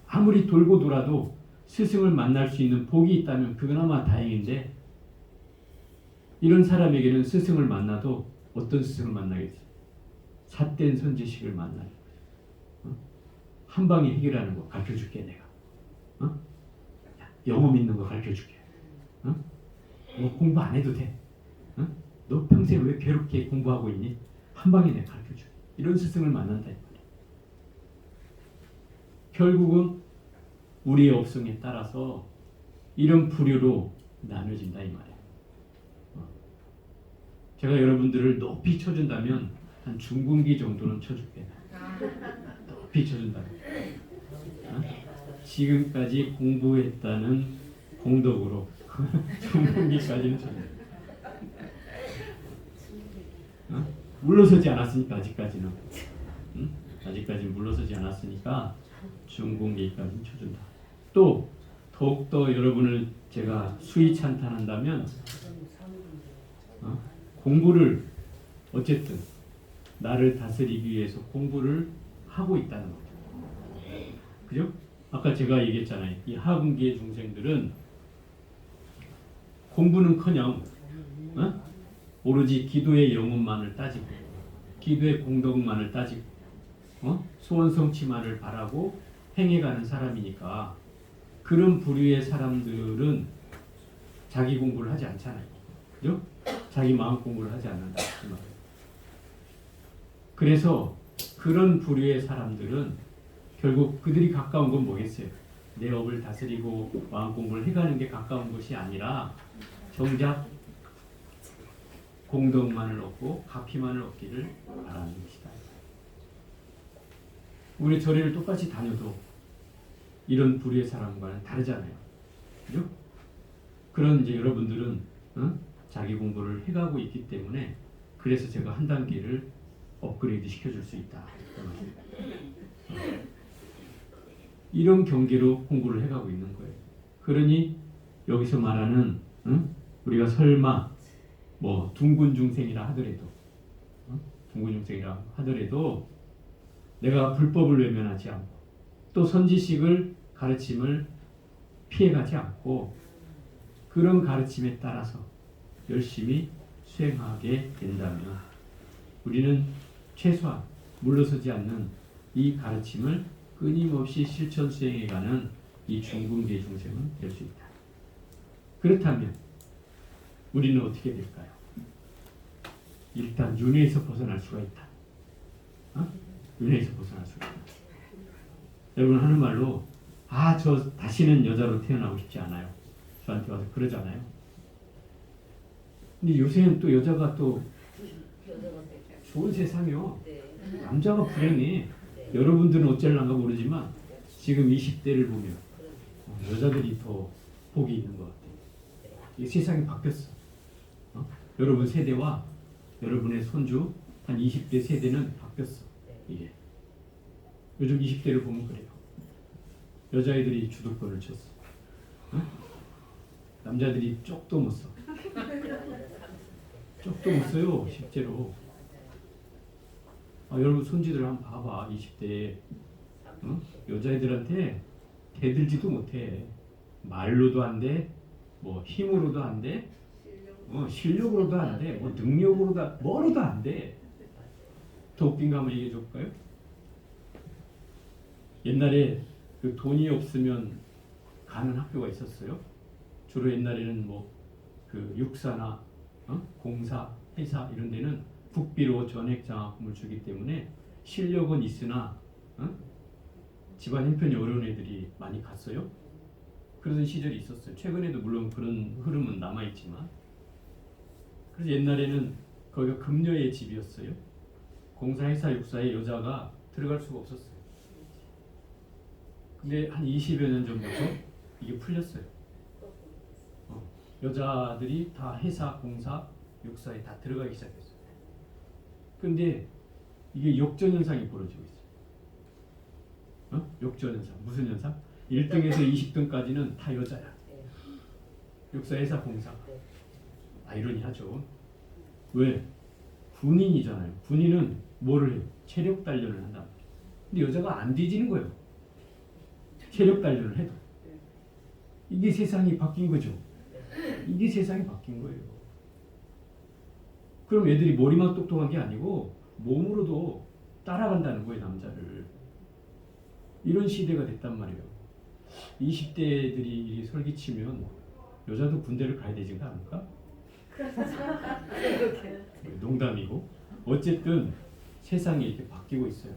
아무리 돌고 돌아도 스승을 만날 수 있는 복이 있다면 그나마 다행인데 이런 사람에게는 스승을 만나도 어떤 스승을 만나겠어요? 삿된 선지식을 만나는 거예요. 한 방에 해결하는 거 가르쳐줄게 내가. 영어 믿는 거 가르쳐줄게. 너 공부 안 해도 돼. 너 평생 왜 괴롭게 공부하고 있니? 한 방에 내가 가르쳐줄게. 이런 스승을 만난다. 결국은 우리의 업성에 따라서 이런 부류로 나눠진다 이 말이에요. 제가 여러분들을 높이 쳐준다면 한 중군기 정도는 쳐줄게요. 높이 쳐준다면. 지금까지 공부했다는 공덕으로 중군기까지는 쳐준다. 물러서지 않았으니까 아직까지는. 아직까지는 물러서지 않았으니까 중군기까지는 쳐준다. 또 더욱더 여러분을 제가 수위 찬탄한다면 공부를 어쨌든 나를 다스리기 위해서 공부를 하고 있다는 거죠. 그죠? 아까 제가 얘기했잖아요. 이 하분기의 중생들은 공부는커녕 오로지 기도의 영혼만을 따지고 기도의 공덕만을 따지고 소원 성취만을 바라고 행해가는 사람이니까 그런 부류의 사람들은 자기 공부를 하지 않잖아요. 그죠? 자기 마음 공부를 하지 않는다. 그래서 그런 부류의 사람들은 결국 그들이 가까운 건 뭐겠어요? 내 업을 다스리고 마음 공부를 해가는 게 가까운 것이 아니라 정작 공덕만을 얻고 가피만을 얻기를 바라는 것이다. 우리 절에를 똑같이 다녀도 이런 부류의 사람과는 다르잖아요. 그죠? 그런 이제 여러분들은 자기 공부를 해가고 있기 때문에 그래서 제가 한 단계를 업그레이드 시켜줄 수 있다. 이런 경계로 공부를 해가고 있는 거예요. 그러니 여기서 말하는 우리가 설마 뭐 둥근 중생이라 하더라도 둥근 중생이라 하더라도 내가 불법을 외면하지 않고 또 선지식을 가르침을 피해가지 않고 그런 가르침에 따라서 열심히 수행하게 된다면 우리는 최소한 물러서지 않는 이 가르침을 끊임없이 실천 수행해가는 이 중궁계 중생은 될 수 있다. 그렇다면 우리는 어떻게 될까요? 일단 윤회에서 벗어날 수가 있다. 윤회에서 벗어날 수가 있다. 여러분 하는 말로 저 다시는 여자로 태어나고 싶지 않아요. 저한테 와서 그러잖아요. 근데 요새는 또 여자가 또 좋은 세상이요. 남자가 불행해. 여러분들은 어쩔란가 모르지만 지금 20대를 보면 여자들이 더 복이 있는 것 같아요. 이 세상이 바뀌었어. 여러분 세대와 여러분의 손주 한 20대 세대는 바뀌었어. 이게 요즘 20대를 보면 그래요. 여자애들이 주도권을 쳤어. 남자들이 쪽도 못 써. 쪽도 못 써요. 실제로. 여러분 손주들 한번 봐봐. 20대 여자애들한테 대들지도 못해. 말로도 안 돼. 뭐 힘으로도 안 돼. 실력으로도 안 돼. 뭐 능력으로도 뭐로도 안 돼. 더 웃긴 거 한번 얘기해 줄까요? 옛날에 그 돈이 없으면 가는 학교가 있었어요. 주로 옛날에는 뭐 그 육사나 공사, 회사 이런 데는 국비로 전액 장학금을 주기 때문에 실력은 있으나 집안 형편이 어려운 애들이 많이 갔어요. 그러던 시절이 있었어요. 최근에도 물론 그런 흐름은 남아있지만 그래서 옛날에는 거기가 금녀의 집이었어요. 공사, 회사, 육사에 여자가 들어갈 수가 없었어요. 근데 한 20여 년 전부터 이게 풀렸어요. 여자들이 다 회사, 공사, 육사에 다 들어가기 시작했어요. 근데 이게 역전현상이 벌어지고 있어요. 역전현상. 무슨 현상? 1등에서 20등까지는 다 여자야. 육사, 회사, 공사. 아이러니하죠. 왜? 군인이잖아요. 군인은 뭐를 해요? 체력 단련을 한단 말이에요. 근데 여자가 안 뒤지는 거예요. 체력 단련을 해도. 이게 세상이 바뀐 거죠. 이게 세상이 바뀐 거예요. 그럼 애들이 머리만 똑똑한 게 아니고 몸으로도 따라간다는 거예요, 남자를. 이런 시대가 됐단 말이에요. 20대들이 설기치면 여자도 군대를 가야 되지 않을까? 농담이고. 어쨌든 세상이 이렇게 바뀌고 있어요.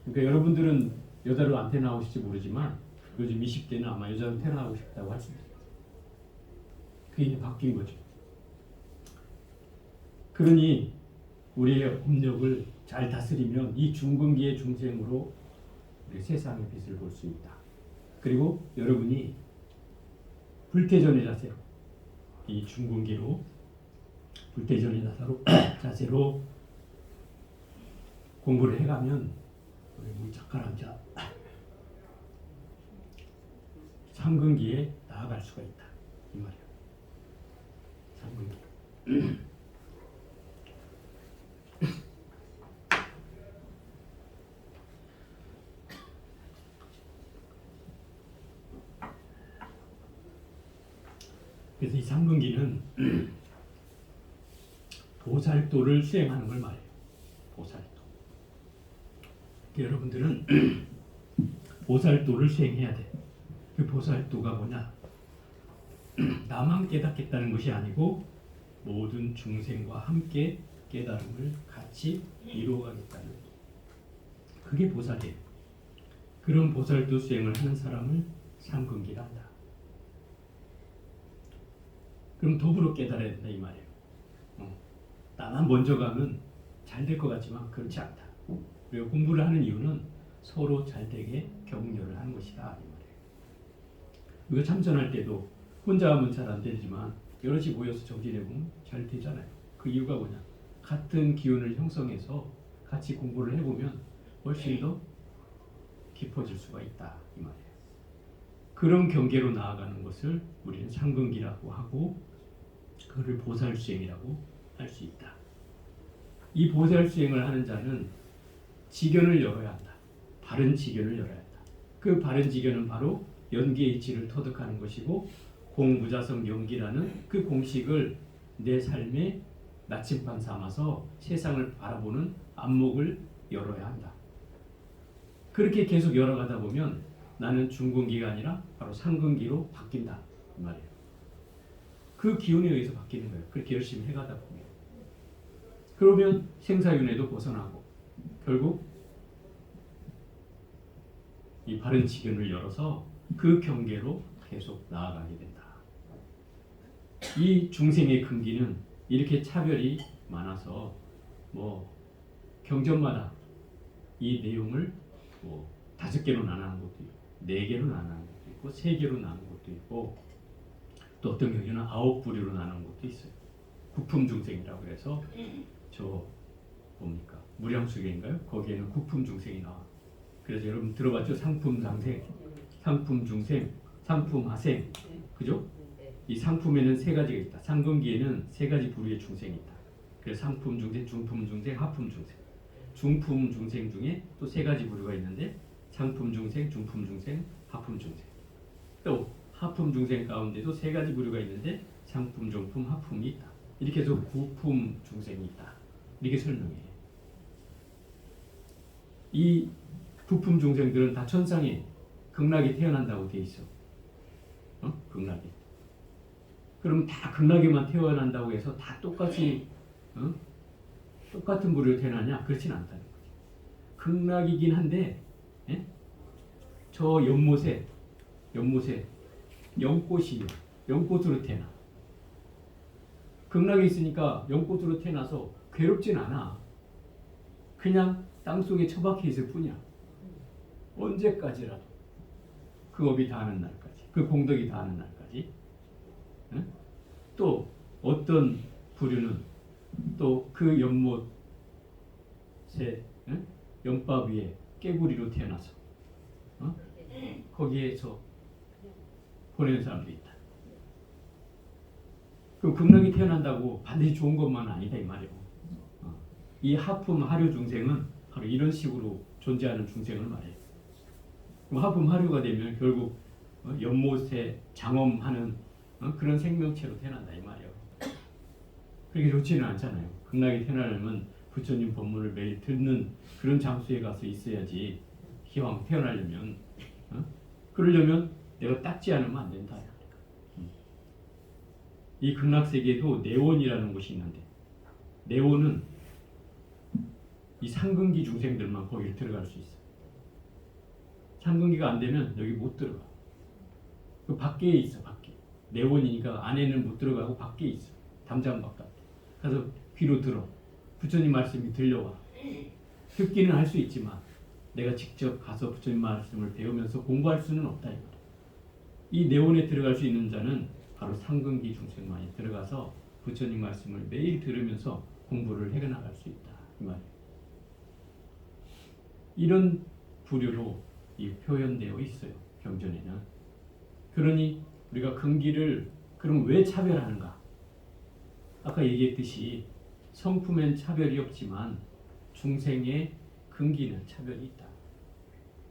그러니까 여러분들은 여자로 안 태어나오실지 모르지만 요즘 20대는 아마 여자로 태어나고 싶다고 할 수 있어요. 그게 이제 바뀐 거죠. 그러니 우리의 업력을 잘 다스리면 이 중근기의 중생으로 우리 세상의 빛을 볼 수 있다. 그리고 여러분이 불태전의 자세로 이 중근기로 불태전의 자세로 공부를 해가면 우리 착한 남자 삼근기에 나아갈 수가 있다. 이 말이에요. 삼근기. 그래서 이 삼근기는 보살도를 수행하는 걸 말해요. 보살도. 여러분들은 보살도를 수행해야 돼. 그 보살도가 뭐냐? 나만 깨닫겠다는 것이 아니고 모든 중생과 함께 깨달음을 같이 이루어가겠다는 그게 보살이에요. 그런 보살도 수행을 하는 사람을 삼근기라 한다. 그럼 더불어 깨달아야 된다 이 말이에요. 나만 먼저 가면 잘 될 것 같지만 그렇지 않다. 우리가 공부를 하는 이유는 서로 잘 되게 격려를 하는 것이다 이 말이에요. 우리가 참선할 때도 혼자 하면 잘 안 되지만 여럿이 모여서 정진해보면 잘 되잖아요. 그 이유가 뭐냐? 같은 기운을 형성해서 같이 공부를 해보면 훨씬 더 깊어질 수가 있다 이 말이에요. 그런 경계로 나아가는 것을 우리는 상근기라고 하고 그를 보살수행이라고 할 수 있다. 이 보살수행을 하는 자는 지견을 열어야 한다. 바른 지견을 열어야 한다. 그 바른 지견은 바로 연계의 질을 터득하는 것이고 공무자성 연기라는 그 공식을 내 삶의 나침반 삼아서 세상을 바라보는 안목을 열어야 한다. 그렇게 계속 열어가다 보면 나는 중근기가 아니라 바로 상근기로 바뀐다 이 말이에요. 그 기운에 의해서 바뀌는 거예요. 그렇게 열심히 해가다 보면. 그러면 생사윤회도 벗어나고 결국 이 바른 지견을 열어서 그 경계로 계속 나아가게 된다. 이 중생의 근기는 이렇게 차별이 많아서 뭐 경전마다 이 내용을 뭐 5개로 나누는 것도 있고 4개로 나누는 것도 있고 3개로 나누는 것도 있고 또 어떤 경우는 9부류로 나누는 것도 있어요. 구품중생이라고 해서 저 뭡니까 무량수계인가요? 거기에는 구품중생이 나와. 그래서 여러분 들어봤죠? 상품상생, 상품중생, 상품하생, 그죠? 이 상품에는 3가지가 있다. 상근기에는 3가지 부류의 중생이 있다. 그래서 상품중생, 중품중생, 하품중생. 중품중생 중에 또 3가지 부류가 있는데 상품중생, 중품중생, 하품중생. 또 하품중생 가운데도 3가지 부류가 있는데 상품, 중품, 하품이 있다. 이렇게 해서 구품중생이 있다. 이렇게 설명해요. 이 부품중생들은 다 천상에 극락에 태어난다고 돼 있어. 극락에. 그럼 다 극락에만 태어난다고 해서 다 똑같이 똑같은 부류로 태어나냐? 그렇진 않다는 거죠. 극락이긴 한데 저 연못에 연꽃이요. 연꽃으로 태어나. 극락에 있으니까 연꽃으로 태어나서 괴롭진 않아. 그냥 땅속에 처박혀 있을 뿐이야. 언제까지라도. 그 업이 다하는 날까지. 그 공덕이 다하는 날까지. 또 어떤 부류는 또 그 연못에 연밥 위에 깨구리로 태어나서 거기에서 보내는 사람도 있다. 그럼 극락이 태어난다고 반드시 좋은 것만 아니다 이 말이에요. 이 하품 하류 중생은 바로 이런 식으로 존재하는 중생을 말해요. 그럼 하품 하류가 되면 결국 연못에 장엄하는 그런 생명체로 태어난다 이 말이에요. 그렇게 좋지는 않잖아요. 극락에 태어나려면 부처님 법문을 매일 듣는 그런 장소에 가서 있어야지. 기왕 태어나려면 그러려면 내가 닦지 않으면 안 된다. 이 극락세계에도 내원이라는 곳이 있는데 내원은 이 상근기 중생들만 거기를 들어갈 수 있어. 상근기가 안 되면 여기 못 들어가. 그 밖에 있어. 밖에. 내원이니까 안에는 못 들어가고 밖에 있어. 담장 바깥에. 가서 귀로 들어. 부처님 말씀이 들려와. 듣기는 할 수 있지만 내가 직접 가서 부처님 말씀을 배우면서 공부할 수는 없다. 이 내원에 들어갈 수 있는 자는 바로 상근기 중생만이 들어가서 부처님 말씀을 매일 들으면서 공부를 해나갈 수 있다. 이 말이에요. 이런 부류로 이 표현되어 있어요. 경전에는. 그러니 우리가 근기를 그럼 왜 차별하는가? 아까 얘기했듯이 성품엔 차별이 없지만 중생의 근기는 차별이 있다.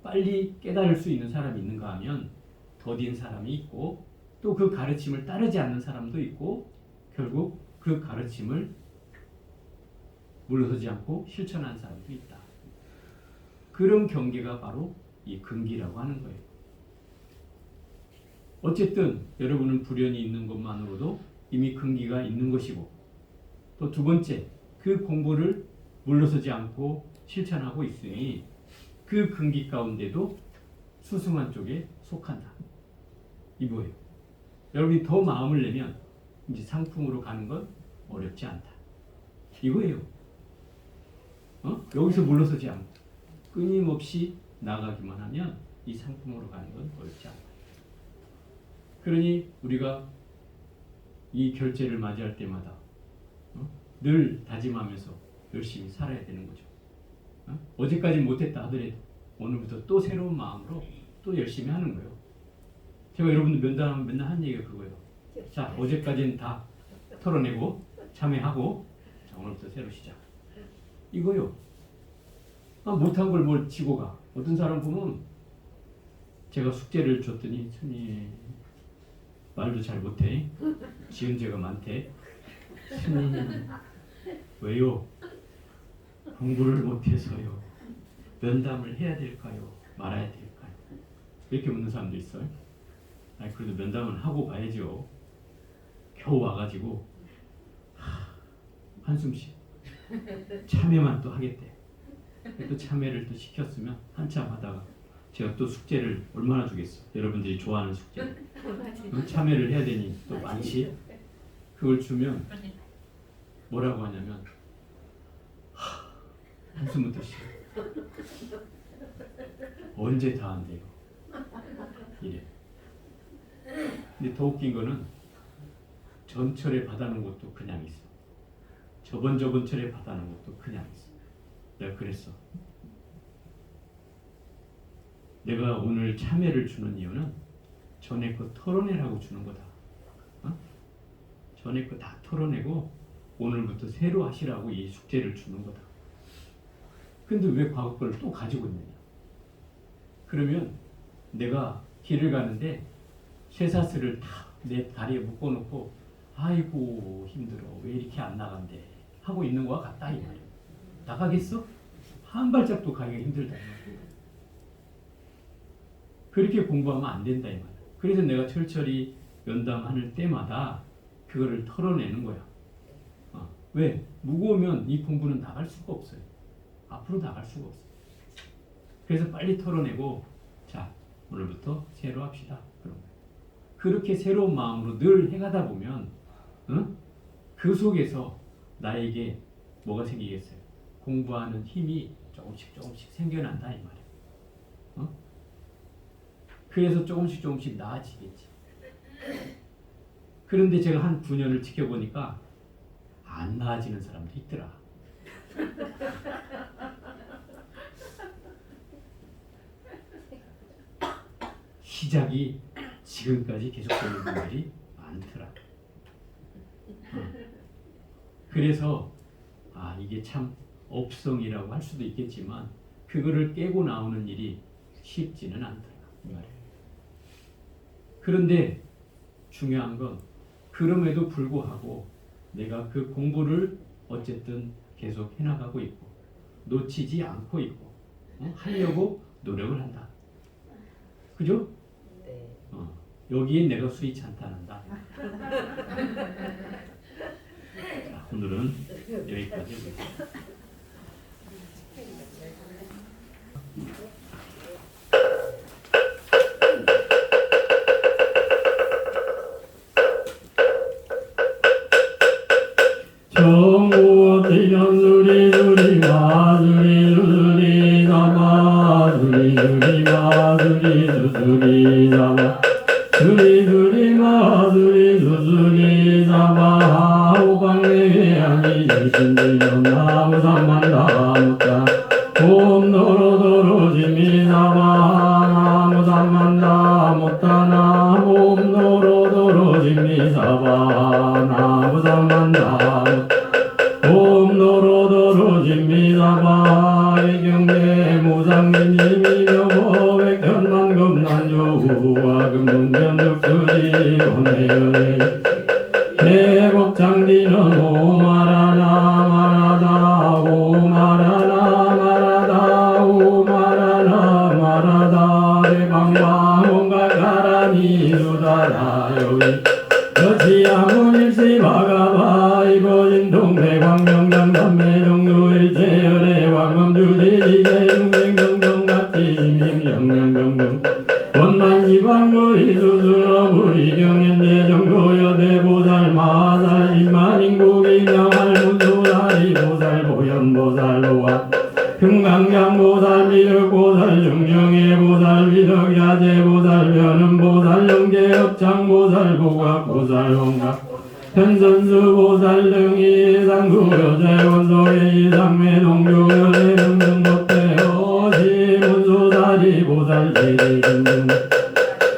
빨리 깨달을 수 있는 사람이 있는가 하면 더딘 사람이 있고 또 그 가르침을 따르지 않는 사람도 있고 결국 그 가르침을 물러서지 않고 실천하는 사람도 있다. 그런 경계가 바로 이 근기라고 하는 거예요. 어쨌든 여러분은 불연이 있는 것만으로도 이미 근기가 있는 것이고 또 두 번째 그 공부를 물러서지 않고 실천하고 있으니 그 근기 가운데도 수승한 쪽에 속한다. 이 뭐예요? 여러분이 더 마음을 내면 이제 상품으로 가는 건 어렵지 않다. 이거예요. 여기서 물러서지 않고 끊임없이 나가기만 하면 이 상품으로 가는 건 어렵지 않다. 그러니 우리가 이 결제를 맞이할 때마다 늘 다짐하면서 열심히 살아야 되는 거죠. 어제까지 못했다 하더라도 오늘부터 또 새로운 마음으로 또 열심히 하는 거예요. 제가 여러분들 면담하면 맨날 한 얘기가 그거예요. 자, 어제까지는 다 털어내고 참여하고 자, 오늘부터 새로 시작. 이거요. 못한 걸 뭘 지고 가. 어떤 사람 보면 제가 숙제를 줬더니 스님 말도 잘 못해. 지은 죄가 많대. 스님 왜요? 공부를 못해서요. 면담을 해야 될까요? 말아야 될까요? 이렇게 묻는 사람도 있어요. 아니, 그래도 면담은 하고 가야죠. 겨우 와가지고 한숨씩 참여만 또 하겠대. 또 참여를 또 시켰으면 한참 하다가 제가 또 숙제를 얼마나 주겠어. 여러분들이 좋아하는 숙제를 참여를 해야 되니 또 많지. 그걸 주면 뭐라고 하냐면 한숨부터 쉬어. 언제 다 한대요. 이래. 근데 더 웃긴 거는 전철에 받아놓은 것도 그냥 있어. 저번 철에 받아놓은 것도 그냥 있어. 내가 그랬어. 내가 오늘 참여를 주는 이유는 전에 거 털어내라고 주는 거다. 전에 거 다 털어내고 오늘부터 새로 하시라고 이 숙제를 주는 거다. 근데 왜 과거 걸 또 가지고 있느냐? 그러면 내가 길을 가는데 쇠사슬을 다 내 다리에 묶어놓고 아이고 힘들어 왜 이렇게 안 나간대 하고 있는 거와 같다 이 말이야. 나가겠어? 한 발짝도 가기가 힘들다 이 말이야. 그렇게 공부하면 안 된다 이 말이야. 그래서 내가 철철이 면담하는 때마다 그거를 털어내는 거야. 왜? 무거우면 이 공부는 나갈 수가 없어요. 앞으로 나갈 수가 없어요. 그래서 빨리 털어내고 자 오늘부터 새로 합시다. 그런 거예요. 그렇게 새로운 마음으로 늘 해가다 보면 그 속에서 나에게 뭐가 생기겠어요? 공부하는 힘이 조금씩 생겨난다 이 말이에요. 그래서 조금씩 나아지겠지. 그런데 제가 한 9년을 지켜보니까 안 나아지는 사람도 있더라. 시작이 지금까지 계속되는 분들이 많더라. 그래서 이게 참 업성이라고 할 수도 있겠지만 그거를 깨고 나오는 일이 쉽지는 않더라 이 말이에요. 그런데 중요한 건 그럼에도 불구하고 내가 그 공부를 어쨌든 계속 해나가고 있고 놓치지 않고 있고 하려고 노력을 한다. 그죠? 네. 여기에 내가 수위 찬탄한다. 자, 오늘은 여기까지 해보겠습니다. 정고티는 누리누리 마누리 누리 나마 누리누리 마누리 누리 나마 누리누리 마누리 누리 나마 오강내외 아니 유신들면 나무삼만다무다 옴 노로도로지미 나마 나무삼만다무다 나옴 노로도로지미 사바 나무삼만다무다 옴 노로도로집니다바 이경대 무상민님이며 보백천만 금난조우와 금문변득수지 오네여래 대법장디는 오마라나 마라다 오마라나 마라다 오마라나 마라다 대방방 온갖 가라니 수다라요이 여시아무일시 바가바 이보진 동대광명장 삼매정도의 제열의 왕검주대지대 중생정정같이 임명명명명 원만이방무리 수수러무리 경연대 정도여대 보살 마살 인만인국이 명할문수다리 보살 보현보살 로와 금강장보살 미륵보살 중령의보살 미륵야제보살 변음보살 영계협창보살 보각보살 홍각 현선수보살 등이 상구여제원소의 이상매동교여제 등등법대어 시문수다리 보살 제지등등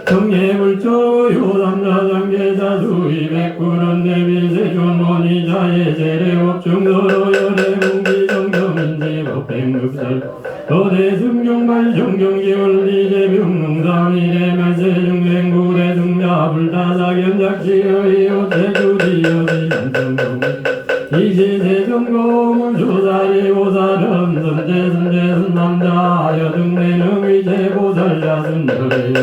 정예불조 정정도 요담자장계자 수이백구른 내비세존원이자의 세례업중도로 열애문기정정인지 법행급설 거대승경발 정경지원리제병농삼일의말세중생구대승자 불다사견작지의 오체주리여지 삼성경 이시세전공을 조사리 오사련 선제선제선 남자 여등내는 위제보살자순절에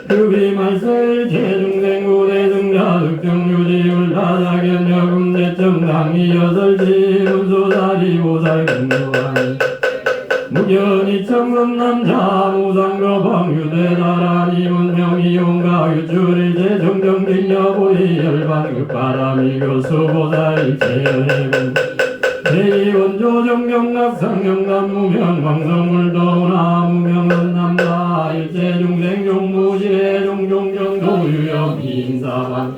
급이말세 제중생구대승자 득정유지울 다사견여금대정당이 여설지 문소사리 보살근무하니 무견이 청금남자 무상거방유대다라니 문명이 용가유출일제 정정진여보이 열반급바람이 교수보살이 제열해본 대의원조 정경락상경남 무명광성물도나 무명선남자 일제중생 용무실의 종종정도유영 인사방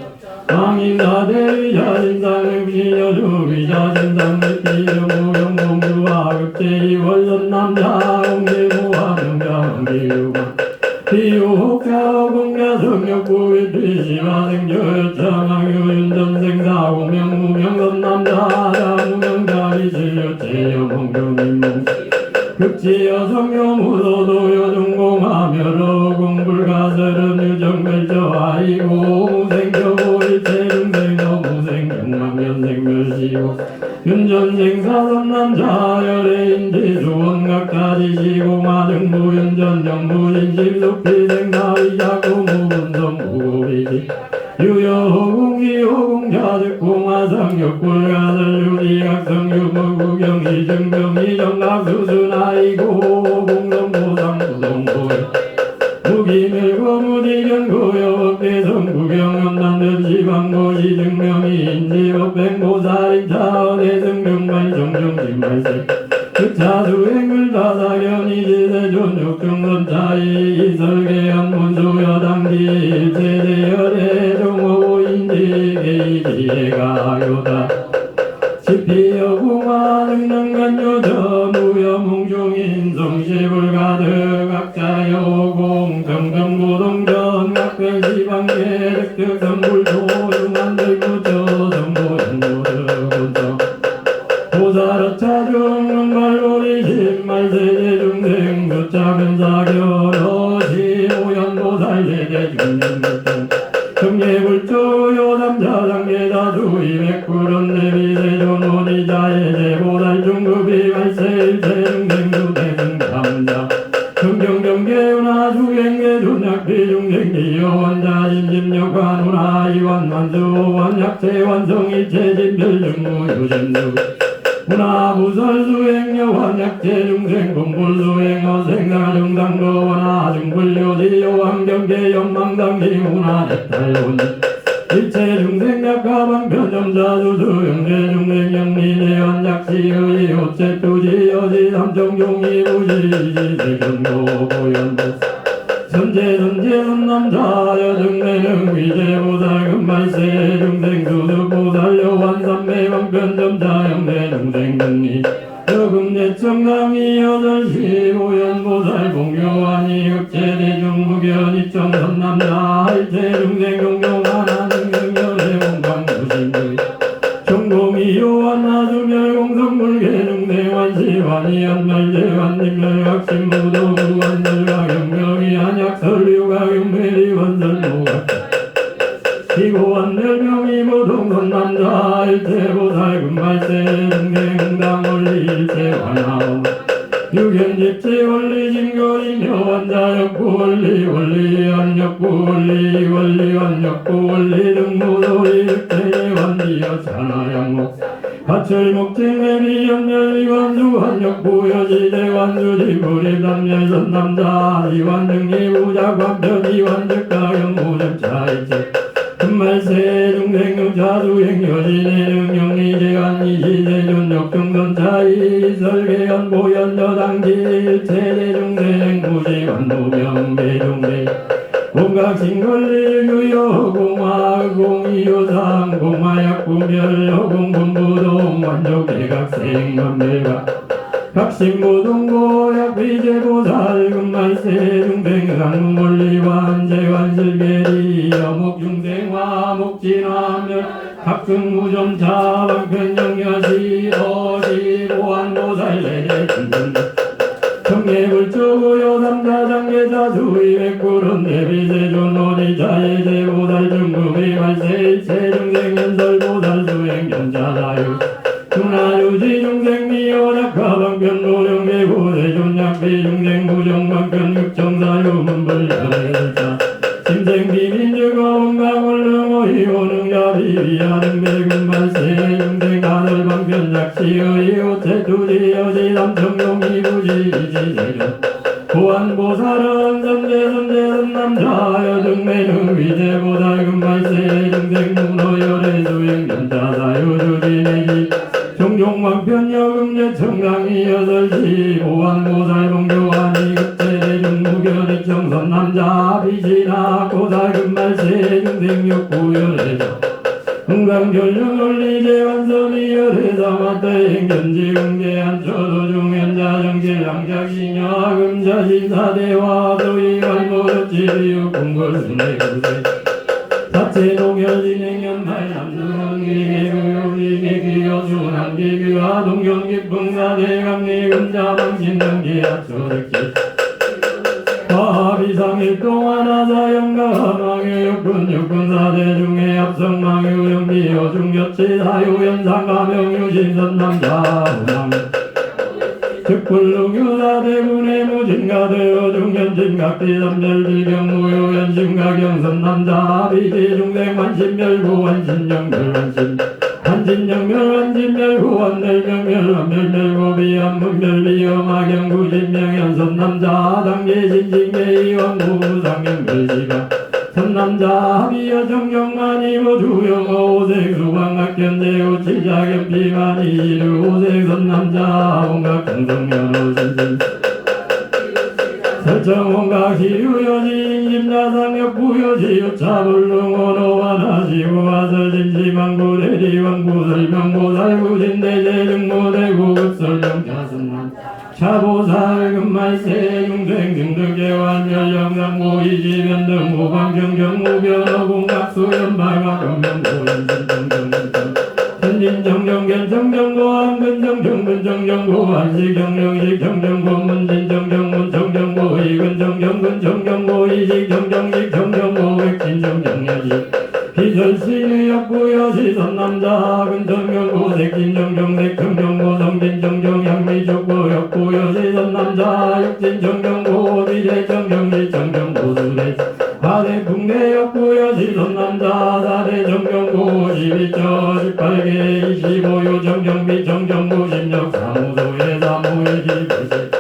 왕인사대위자신상의비여주위자신상의비영무영공주와 급제이원전남자 공제무화명자왕기유만 비호가공야성역구위비시마생교여창왕유윤전생사고명무명선남자 무명자리실여체여몽경인몽 급지여성묘무소도여중공하며로공불가설은 유정멸저아이고 무생겨보일체중생너무생경망연생멸시고 윤전생사선남자열애인지주원각가지시고 마등부윤전정무인집속비생사위자고무분성무고비지 유여호공기호공자득공화상육불가설유리각성유무구경이정경이정각수순아이고 공성보상부동보에 무기멸거무디견고여업대성구경연난듯지방고지증명이 인지법백보살인차어대승경말정정진말세 극차수행을 다사견이지대존육중선차이 이설계연 문수여당지 일체대열의 종호인지계이지혜가요다 지피여공화능능간요저 무여몽중인 성시불가득악자여공 정정고동전 각별시방계 득득성불조중한들구저 성보연모득군성 보살어차중릉발로리신말세대중생 교차변사견어시오연보살세대중생불통 정예불조요담자장계다두이백구른 내비세존원이자의 제보살중급이 말세일체중생수대승감자 정경경계운하수행계존약비중생기여원자인심력관운하 이완만수원약체완성일체진별중무유심수 문화부설수행여환약체중생공불수행어생가중당거원하중불료지여왕경계연망당기문화대탈론 일체중생약가방편점자주수영계중생영리내연약시의 호체투지여지 삼정종이부지지세견고보연보 선제선제선남자여등내는 위제보살금발세 중생수득보살여완삼매왕편점자영대중생능리 여금내청강이 여덟시보연보살 공교환이 극제대중무견이청선남자 일체중생용용하나능경열해공강무신들 종공이 요한나주멸공성불계중대환시환이 연멸대환직멸각신무도무원절가경명이 한약설류가경매리원설모각 기고한멸명이 보동선남자 일체보살금발세 중생응당원리 일체환하오 유견집지원리진거리며 원자역구원리 원리원역구원리 원리원역구원리 등무도리 흑대원리여 찬하양목 가철목증회리연멸리원주원역구여지대원주지구리담열선남자 이완등기부자관편이완득가경무접차일체 금말세 중생육자두행여지내능영리제한이지대존역중선차이 설계연보연여당지 일체대중생무지관무명배중대 공각신걸리 유여공화공이요상 공화약구멸여공분부동 완족대각생만멸가 각신보동고약비제보살 금말세 중생상물리완제관실계리 여목 중생화 목진화멸 각승무점차 방편정여시 어시 보안보살 내대 중등 청계불조고요 삼자장계자 수위백구론 내비세존 어디자예 제보살 중금이 발세 세중생연설보살 수행연자다유 중나유지 중생미여 작가방편 노령계고 세존약비 중생부정방편 극정사유문불여래자 심생비민주가온강원릉어이오능야비비하능배군발세 중생가설방편작시의오체투지여시 삼청용이부지지세전 보안보살은 선제선제선 남자여 등매능 위제보살금발세 중생문어열애수행견자사유주지내기 종종방편여금제 청강이 여설시 보안보살 봉교환이 급제대중무결의 정선남자 비지나 고살금발세 중생욕구열애서 흥강결륜올리제완선이 열애사마다행견지 응계한처도중현자 정길랑자기녀 금자신사대와 도이갈모르지리유 궁궐순례구세 사체농여진행연말 남수원기계구요리계기여순한기규하 동경기풍사대감리금자망신등기하초득지 화비상일동하나사영가망유육군육군사대중의 합성망유영비여중여치사유연상가명유신선남자호망 즉불릉유사대군의 무진가대여 중견진각비삼별비경무유연심가경선남자 비지중생완신멸구완신정멸완신 한진정멸완진멸구원멸명멸비한문멸비엄하경구진명연선남자 당계신진계이왕무상경별시가 선남자 합이여 정경만이고 주영어 오색수광학견대우 치자견비만이 이르 오색선남자 온각정성면허신신 설정온각시유여지 인심자상역부여지유차불릉원어와나시고 와설진지망구대리왕구설명고살구진대제중모대구급설명자선남 차보살금말세 중생등득계완멸영상무이지변등 무방경경무변어공각수연발각금명고연신정정정 현진정정견정정고 한근정정근정정고 한식정정식정정고 문진정정문정정고 이근정정근정정고 이식정정식정정고 백진정정여지 비설신의역구여시 선남자 근정경고 색진정정색정정고 성진정정향미족고 역구여시 선남자 육진정정고 비대정정식정정고 수대 하대풍대역구여시 선남자 사대정정고 12절 18개 25요 정정비 정정고 심력 사무소의 사무의 기부시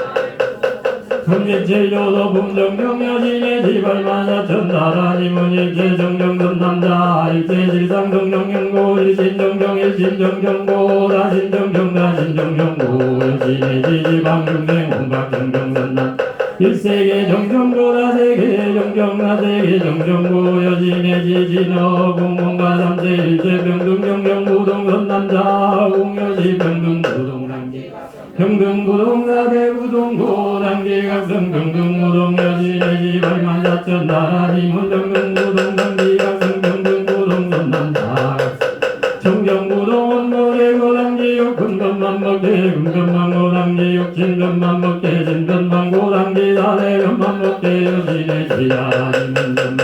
성립체조도 품정경여진의 지발마사 천다라님은 일체정정선남자 일체실상정정경고 일신정정 일신정정고 다신정정 다신정정고 일신의 지지방중생 온각정정선남 일세계 정정고 다세계 정정 다세계 정정고 여진의 지진어 공공과 삼세 일체병등 정정부동선남자 공여시 병등부동단계 병등부동사대부동고 단계각성 병등부동여진의 지발만사천 나라님은 병등부동단계각성 병등부동선남자 정정부동은 모래고단계육 근건만먹대 근건만고단계육 진건만먹대 진건만고단계 사대건만먹대 여진의 지라라님은 전남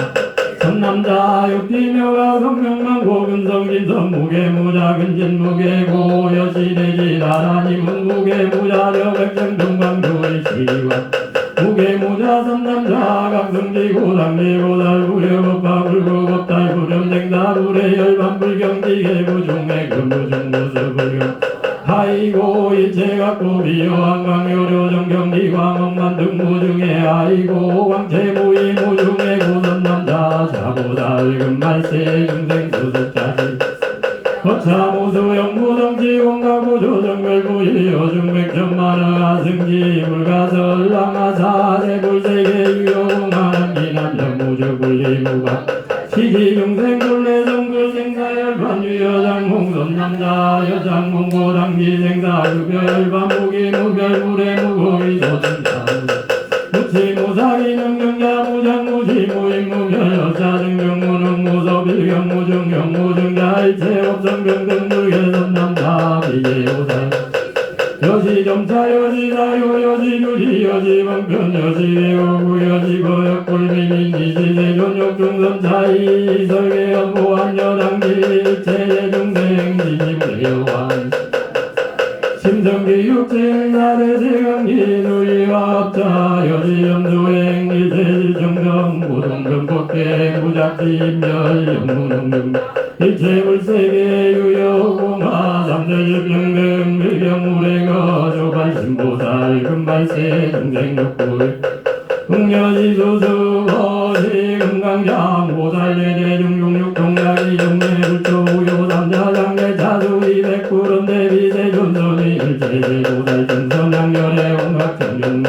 선남자 육지묘가 성명만고 근성진선 무게무자 근진무게고 여신의 지라라님은 무게무자려 백정동방조의 시와 무게무자 선남자 강성지고 당기고 달구려법파 불구법달 불염쟁다 불의열반불경지계부 중에 금부중무수불경 아이고 일체각고 비여한강요료 정경기광억만 등무중에 아이고 광채무이무중에 고선남자 자보다을금말세 중생수숙자지 거차무수영무정지 공가구조정멸부이 여중백천만의 아승지 불가설랑하사 대불세계 유효공하남기남정무주불리무가 시지중생불내정불생사열반유여장홍선남자 여장홍고당기생사유별반무기무별무래무고이소등자 무치무사기능경자무장무지무임무별여자등경무는 무증자일체 업성병등 물개선남자 비제보살 여시정차 여시사요 여시주리 여시방편 여시대오구 여시거역불미민이시세존역중선차이 설계연보한 여당기 제중생 지심대요한 심성기육체나래 세강기 누리와 업자 여시염수행 일체질정정 무동근법계 무작지임열 영문홍릉 일체불세계 유여공화 삼절일병등 밀경무례거 조반신보살 금발세 중생육불 응여지수수 거시 금강장 보살대대중중육동락이 용매불초우요 삼자장계 자수이 백구른 대비세 존선이 일체제보살 중선양열의 온각정중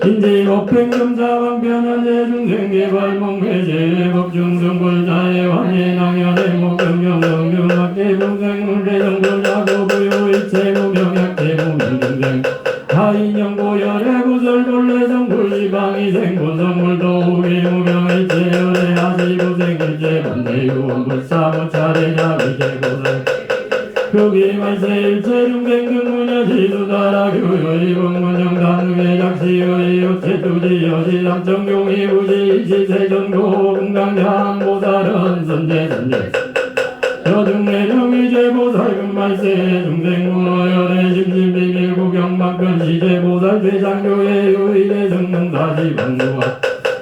인지목팽금사방편현재 중생계발몽회제 법중승불자의 환예낭연의 목경영영경학계 중생물대정불자고부요 일체무명약계 무명중생 하인영고열의 구설본래정불지방이생 본성물도우기무명일체열의 아지구생일체 본내유원불사무차례자비제보살 교기말세 일체중생등문여지수다라 교요이봉문영단능의 작시의 요체투지 여시삼청용이 부지시세전고 금강장보살은 선제선제 여중내정의제보살 금말세 중생문어열의 심심비밀구경방근 시제보살 최장교의 유의대 성능사지방무와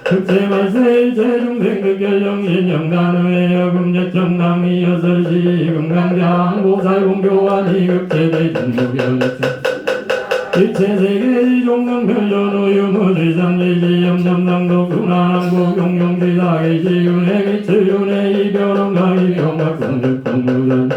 극체말세 일체중생극결정신영단의 여금제청남이 여설시 금강장 보살공교환이 극체대중무견일체 일체세계 종강별전우유무지상지지 염점상도 군한항구 용용지사계시 윤회기철윤회 이별원강이 병각성득동무전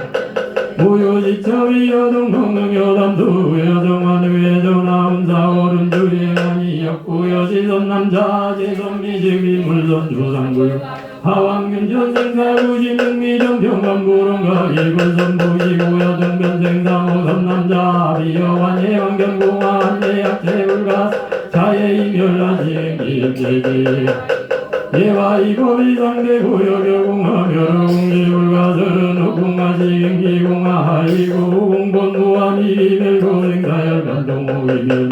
무효지처위 여동동능여담두 여정환의회 전하운사오른주행하니 역구여시선남자 제선미직이 물선조상불 하왕균전생사구진능미정평감부론가 일본선부이구여등변생사모선남자 비여환예환경공화한예약체불가 자예이멸라지행기입제기 예와 이법이상대구여교공화 멸어공지불가설은 후공화시행기공화 하이구공본무함이멜고생사열반동호이멸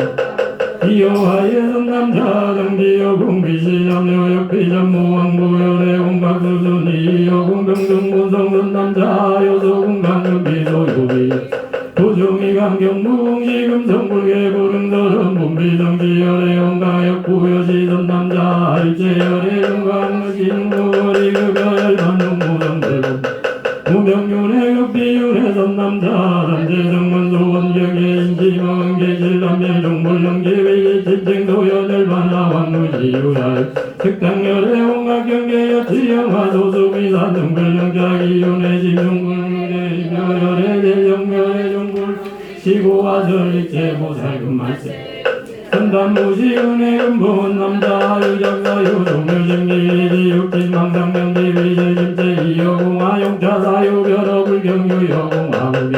이여하예선남자 등기여공비시점여역비전무왕부열의 공각수순이 여공병등문성선남자 여소공강급비소요비 도중이 강경무공시금성불계부릉설은 분비정지열의 공가역구여시선남자 일체열의 중강무진무거리급여열반동무성불고 무명윤의 급비윤의 선남자 단재성문소원경의 인지명계실남멸종물령계위기 집쟁도연열반하왕무지유랄 식당열의 홍학경계여 지영화도수미산 등별령자기윤의 지명물의 이별열의 대정열의 종불 시고화설리체보살금말세 선단무시은의 근본남자 유적사유종묘심리지 육진망상명지비제집제 이여공화용자사유별어불경유여공화무별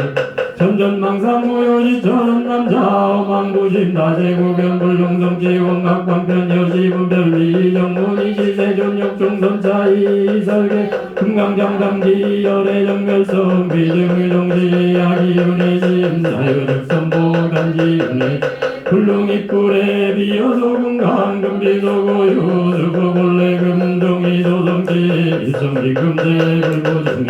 천전망상무효지처럼남자 어망부심나제구변불룡성지원각광편여시분별리정문이시세존역중선차이 설계 금강장담기 열애정멸성 비증의정지 야기윤회심사유득선보간지윤회 불능이불에 비어소금강금비소고유 수고본래금동이 소성지 일성기금제불고정기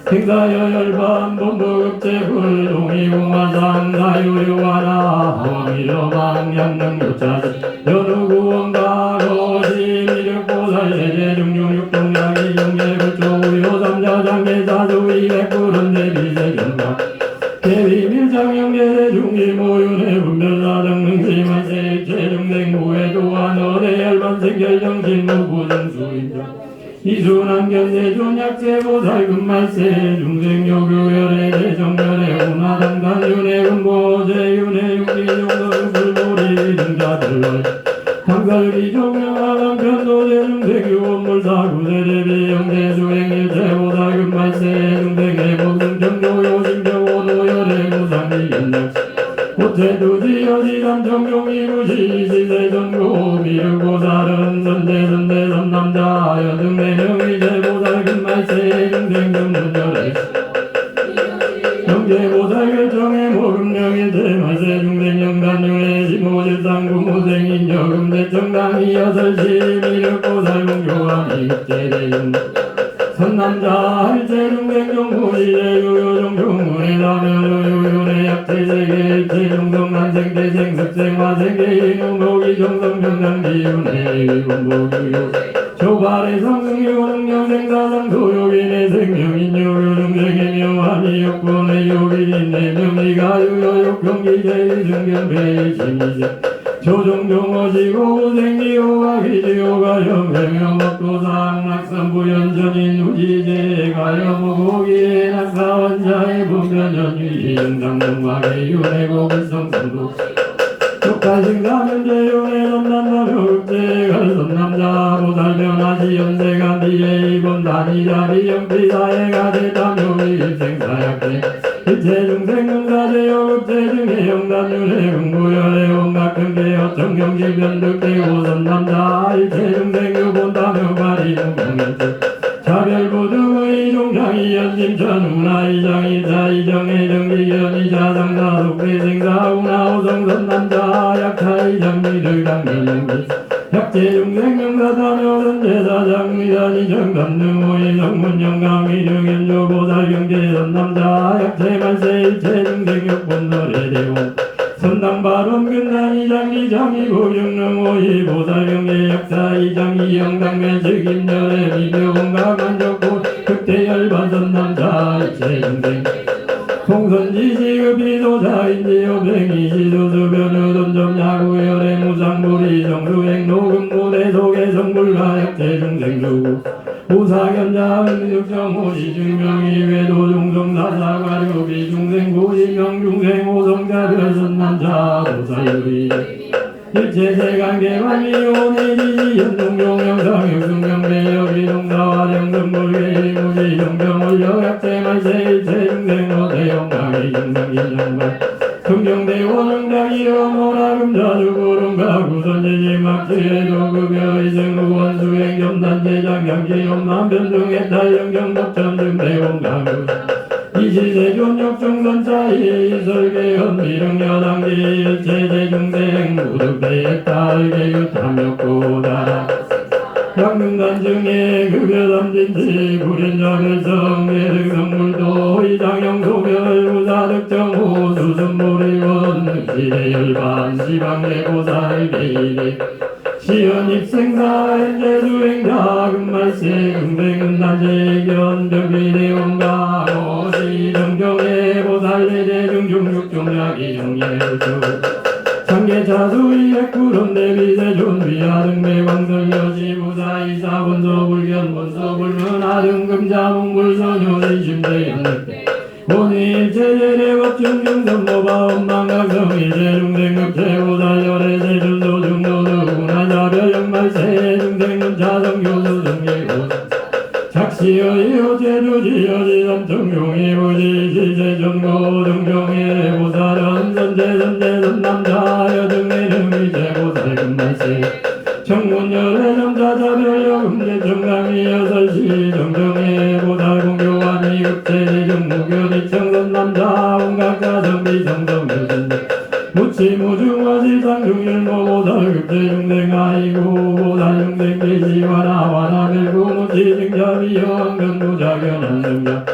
생사여열반 본부급제불동이공화상사유유하나 허미러방양능요차지 연우구원가로시미륵보살예제중용육동양이 영계불초우요삼자장계사수이백구른대비세경각 대비밀장영계대중기모윤의 분별사정능심한세 최중생무회도한 어대열반생결정신무구정수인정 이순한견내존약제보살금말세 중생요교열의 대정열의 운하당단윤의 근보제윤의 육기용덕불보리 등자들럴 당설기종명하강편도대중세규원물사구세대비영대수행일체보살금말세 중생의 복승정조요심정오노열의 무상이견약 도체도지어지담 정용이무시 시세전고 미르고 다른 선대선대 선남자 여등내령의 제보살 금말세 중생경문열애 경제보살 결정의 모금령의 대말세 중생영단용의 지모질상구모생인 여금대청당이 여설시 미륵보살 공교왕이 급제대중 선남자 할제중생종무시대 유효종종문의 사면유유윤의 약제세계 제종성난생대생 습생화생계 이놈목이 정성정상기윤의 위본복유유 조발의 성승유능령생사상 소욕인의 생명인 유유중생의 묘한이 욕권의 욕인의 명리가 유효욕경기제이승경배의 심이제 조종종어지고 생기호가 기지호가 영생명목도상 낙선부연전인 우지제가 여무고기에 낙사원자의 분변연유이 영상동박의 윤회고 불성성도 족하신가면제윤회 선남자묘급제가 선남자 보살변하시 연세간디에 이본단이자리 영피사회가 대다묘의 일생사약대 이체중생금사제 여급제중의 영단윤회 공부열의 온갖경계 정경질변득대고 선남자 이체중생유본다묘가리 무경연체 차별부등의 종장이 연심천우나 이장이자 이정의 정기견이자 상사 속대생사 우나오성 선남자 약차 이장미들 강변용기 약제중생명사다며 선제사장의단이 정감능호의 성문영강의 정연조보살경제 선남자 약체말세 일체중생육본설의 대원 선당발원 근단이 장기장이 고영능호의 보살경제 약사 이장이 영당면 즉임열의 미묘공가 만족고 극대열반 선남자 일체중생 통선지시급이도자인지 여뱅이시도수변의 점야구열의 무상불이 정수행 녹음무대 속의 성불가 약체중생주구 우사견자은 육정호시 증명이 외도종성사사가류비 중생구시명중생 오성자별 선남자 보살유리 일체세간계관리오내지시 연동용영상육승경배여기동사화정금불계일무지 정경월여약체말세 일체중생어대영강의 중상기장발 성경대원응당이여모라금자주고름가 구선제지막지혜도급여의 생우원수행 점단제장경지용남변등의 탈영경덕전중대원강구 이시세존역중선차이 설계연 미릉여당지 일체제중생 무득대액탈계유탐욕고다 강릉단중에 급여담진지 불인자별성 예득성물도 이장영소별 우사득정호 수선보리원 시대열반 시방내고살계이래 시연입생사 엔제수행자 금말세 금백은단제견 병비대원가 오시정경의 보살대대중중육종약이 정예우주 상계차수의 구론대비세존 위아등매광설여시 부사이사본소 불견본소 불문하등 금자몽불소녀의 심대연늑대 본일체제대겁중중선모바 엄망각성이 제중생급체보살열의 세준소중노두구나자별영말세 중생문차성교수승계고 작시의 호제두지여지삼청용이 부지시세존고 등경의 보살은 선제선남자 여등의 능이제보살금말세 청문열의 정자자별여금제정강이 여설시 정정의 보살공교환이 급제대중무교니청선남자 온갖가정비정성교신대 무치무중화실상중일모보살급제중생아이고 보살중생계시와나와나별구 무치증자비여왕변무자견한승자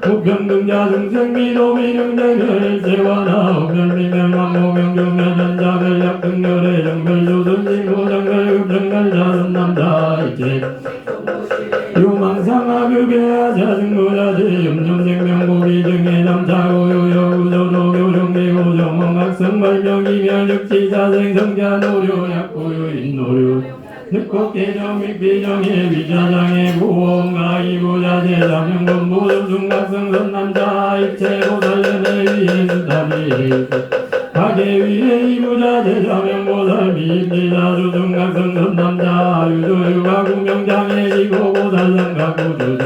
무평등자 중생미도미능대멸일체와나 오별미멸만모명중여전자별약등열의 정별조선진고정별급정별자선남자 일체 요망상하급여자증무자지 염존생명고기증의 남자고요요구조노교령계고정왕학성발명이멸즉지자생성자노료약고요인노료 늑곡계정익비정의 위자장의 고원가이고자재자명건보정중각성선남자 입체보살연의 위해수다비 가계위의 이부자재자명보살 미입지자주중각성선남자 유조유가구명장애지고보살성가구주조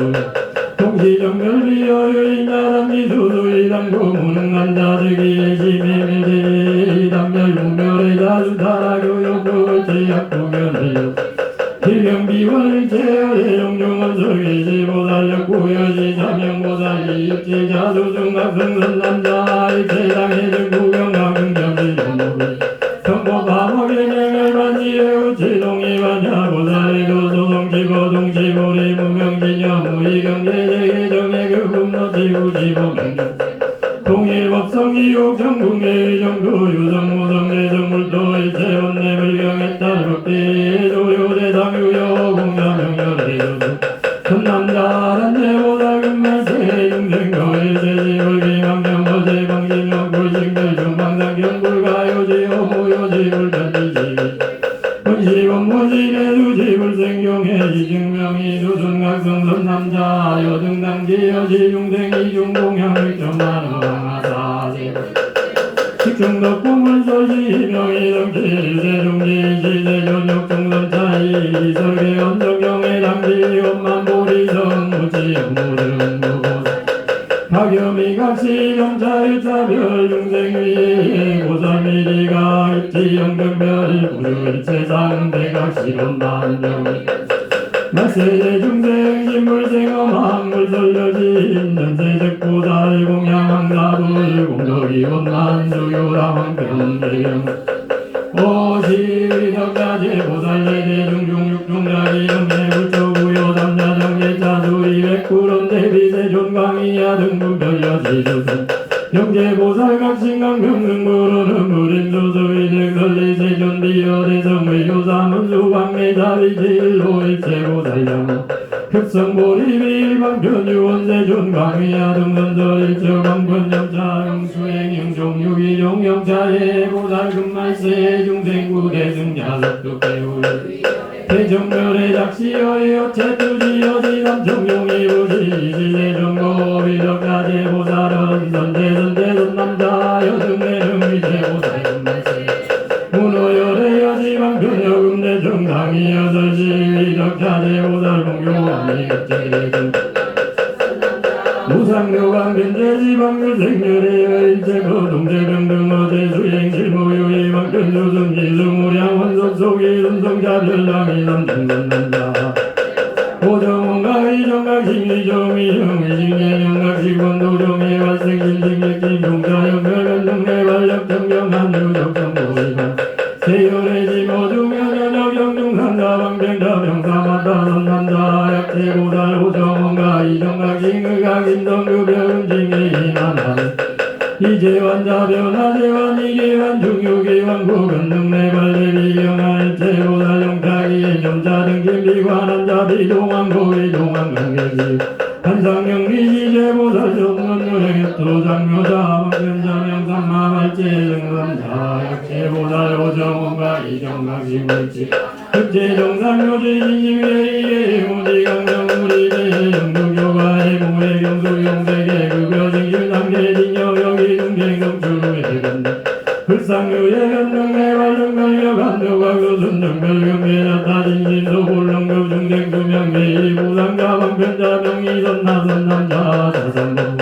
동시정멸비여유인자단미수수이당구무능남자득이의 심해밀제 입제자 조중각성선 남자 입제장의 중구경각은 경지정무를 성포파목의 명을 반지의 지동이 반야보살의도 소동지보동지보리 무명진여 무의경제제계정의 극음노지구지보명경 통일법성이욕 정궁의 정도 유성무성대정물도 일체원내불경에 따르게 조료대상유여 공자명렬의유수 천남자란 대보살금말세 중생거의 제지불 기망경거제 방심영불싱들 중방상경불가요지 호모요지불 전지지 본시원무지내 두지불 생경의 이증명이 두순각성선 남자 여등당지여지 중생이 중공향을 점하노하사세 식중덕공문서시 명의정치 세종지 시대전역정선차이 설계 언정경의 당지 엄만보리성 무지무등무고 박여미각시 정차일차별 중생위에 고사미리가 입지영등별 구주일체상 대각시론만명 말세제 중생 신물생엄 한물설려진 전세적보살 공양왕사불 공덕이원만수요랑왕 변대경 오시덕자제 보살례대 중중육중자기 영예불초구요 삼자정예차수리 백구론 대비세 존광이야 등분별여지주선 영재보살각신강 명승부로는 무림조소이득설리세존비열애성의효사문수광매자비제일로일체보살령 흡성보리비방변유원세존광의야등선절일처광권영차영수행영종유기종영차에 보살금말세 중생구대승자석두개울 대정멸의 작시여의 어체투지여지 삼청용이부시 시대정고비덕자제 보살은 선제선제선 남자 여등내는 위제보살 금말세 문호열의 여지방편여금대 정당이 여설시 위덕자제 보살 공교왕이 급제대등 무상묘강 변제지방률생렬의 일체거동제병등 어제수행실무유의 방편유승지승우량 원석속이 음성자별랑이 남등건난다 오정원각 이정각 심리정의정 의식예정각 시권도정의 발생심증객진 종자영별변등의 발력정경한 유적정보이반 세열의 지모중여전역 영중산다방병자병사마다 선남자 약체보살 오정원각 이정각 징의각 인성유별음징의 이만한 이제환자변화재환 이계환 중유계환 구변등내 발대비경할 제보살 영탁이의 점자등 김비관한자 비종왕고의 종왕강계지 한상영리지 제보살 정문유랭했도 장묘자 방편자명삼마발제 등삼자 약제보살 오정원과 이정각 심을지 흑제정상묘지 인징외이계 무지강정우리대 영두교가의 공회 경수용대계 급여증실당계진여여기 중생성주의 간다 불상유의 간등의 발등걸려 간도가 교순정별경계자 타진신소 볼렁교 중생수명계일 부상가 방편자명이 선나선남자 자선봉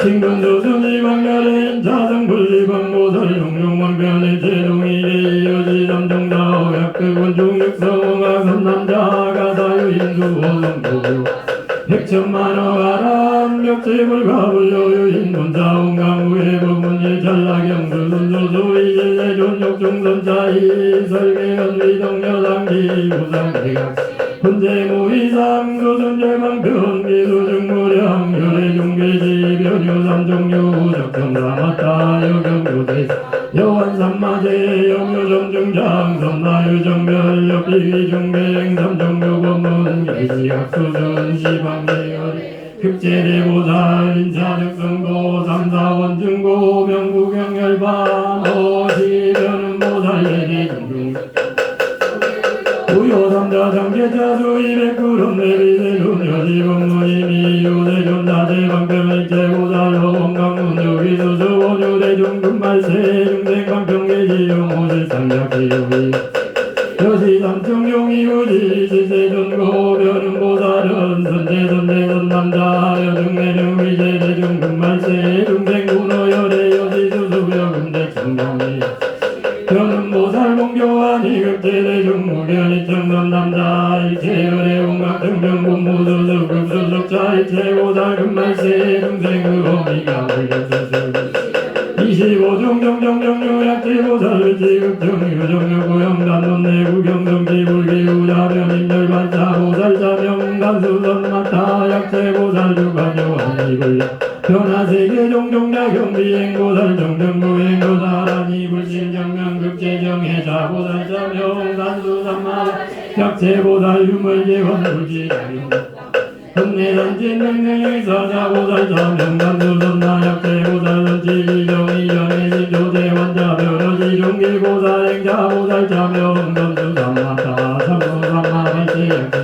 친근조순이방열의 인차성불리방모설 용용왕변의 제동이계 이어지 삼종다오 약극원 중육성원가 선남자가 다유인수호성도요 백천만어가람 벽지불가불여유 인문자원강우의 법문예 전라경수순조소위 진례존욕중선자이 설계연위동여상기 무상대각 혼재무이상 조순절방편 미수중무량 열애종계지 변유삼종류 적정사마타 여경교대 여완삼마제 영유점중장 선나유정별 역비중배행 삼종류법문 계시학수준 시방계열 급제대보살 인사적성도 삼사원증고 명구경열반 오시변은보살 예대중중 우요삼자 장계자수 이백구름 내비세존 여지법문이미 유대존자대 방편일체보살로 원강문유 위수수 원유대중 금발세 중생방평계지용 오실상약지용이 여시삼청용이 우지 시세존고 변은보살은 선제선대선 남자 여등내는 위제대중 금발세 중생군어열의 여시수수여금대청경이 변은보살 공교환이 급제대중 무견이청선 남자 일체열의 온갖 등병군무수수 급수숙자 일체보살 금말세 대중생의 어미가 올려주소 25종종종종요 약제보살 지극정유정유고영단돈 내구경성기불기우자변인열반사보살자명 간수선마타 약제보살 유관요한이불 변화세계 종종자경비행보살 정정무행보살하니 불신정명극제정해자보살자명 간수삼마 약제보살 유물제원불지자명 금내단진능능행사자보살자명 간수선마 약제보살 전지정이정의진조대원자별어지종기보살행자보살자명 건수삼마타 삼수삼마발제약제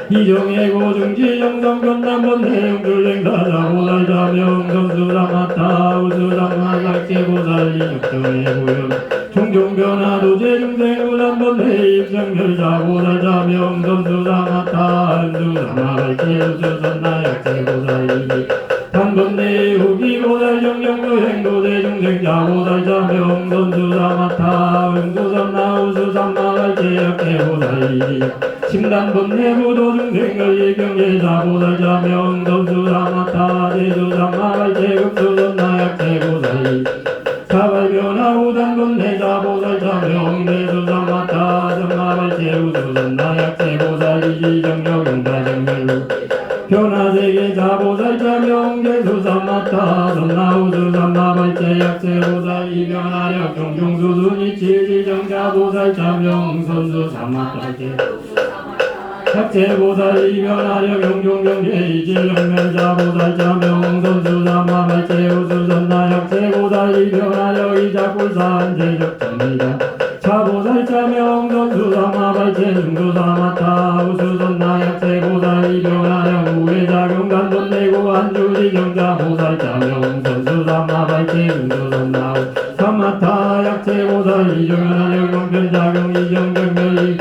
이정의 고중지정성견남번 내용줄행사자보살자명 건수삼마타 우수삼마약제보살 이육정의 고연 종종변화도제중생우남번 내입성별자보살자명 건수삼마타 은수삼마발제 우수선나약제보살 단번내 후기보살 정정도행도대중생자보살자명 건수삼마타 은수선나 우수삼마발제약제보살 심단번내부도중생을 예경예자보살자명 건수삼마타 제수삼마발제급수선나약제보살 사발변화우단번내자보살자명 내수삼마타 삼마발제우수선나약제보살 이지정력용다정멸루 변화세계자보살자명 제수삼마타 선나우수삼마발제약제보살 이변화력 종종수순이치지정자보살자명 선수삼마발제 약제보살 이변화력 용종경제이지정멸자보살자명 선수삼마발제 우수선나약제보살 이변화력 이자불산 제적정리가 차보살자명 선수삼마발제 중수삼마타 우수선나약제보살 이변화력 우회작용간돈내고 안주지정자보살자명 선수삼마발제 중수선나 삼마타 약제보살 이정현화력 용변작용 이정경멸이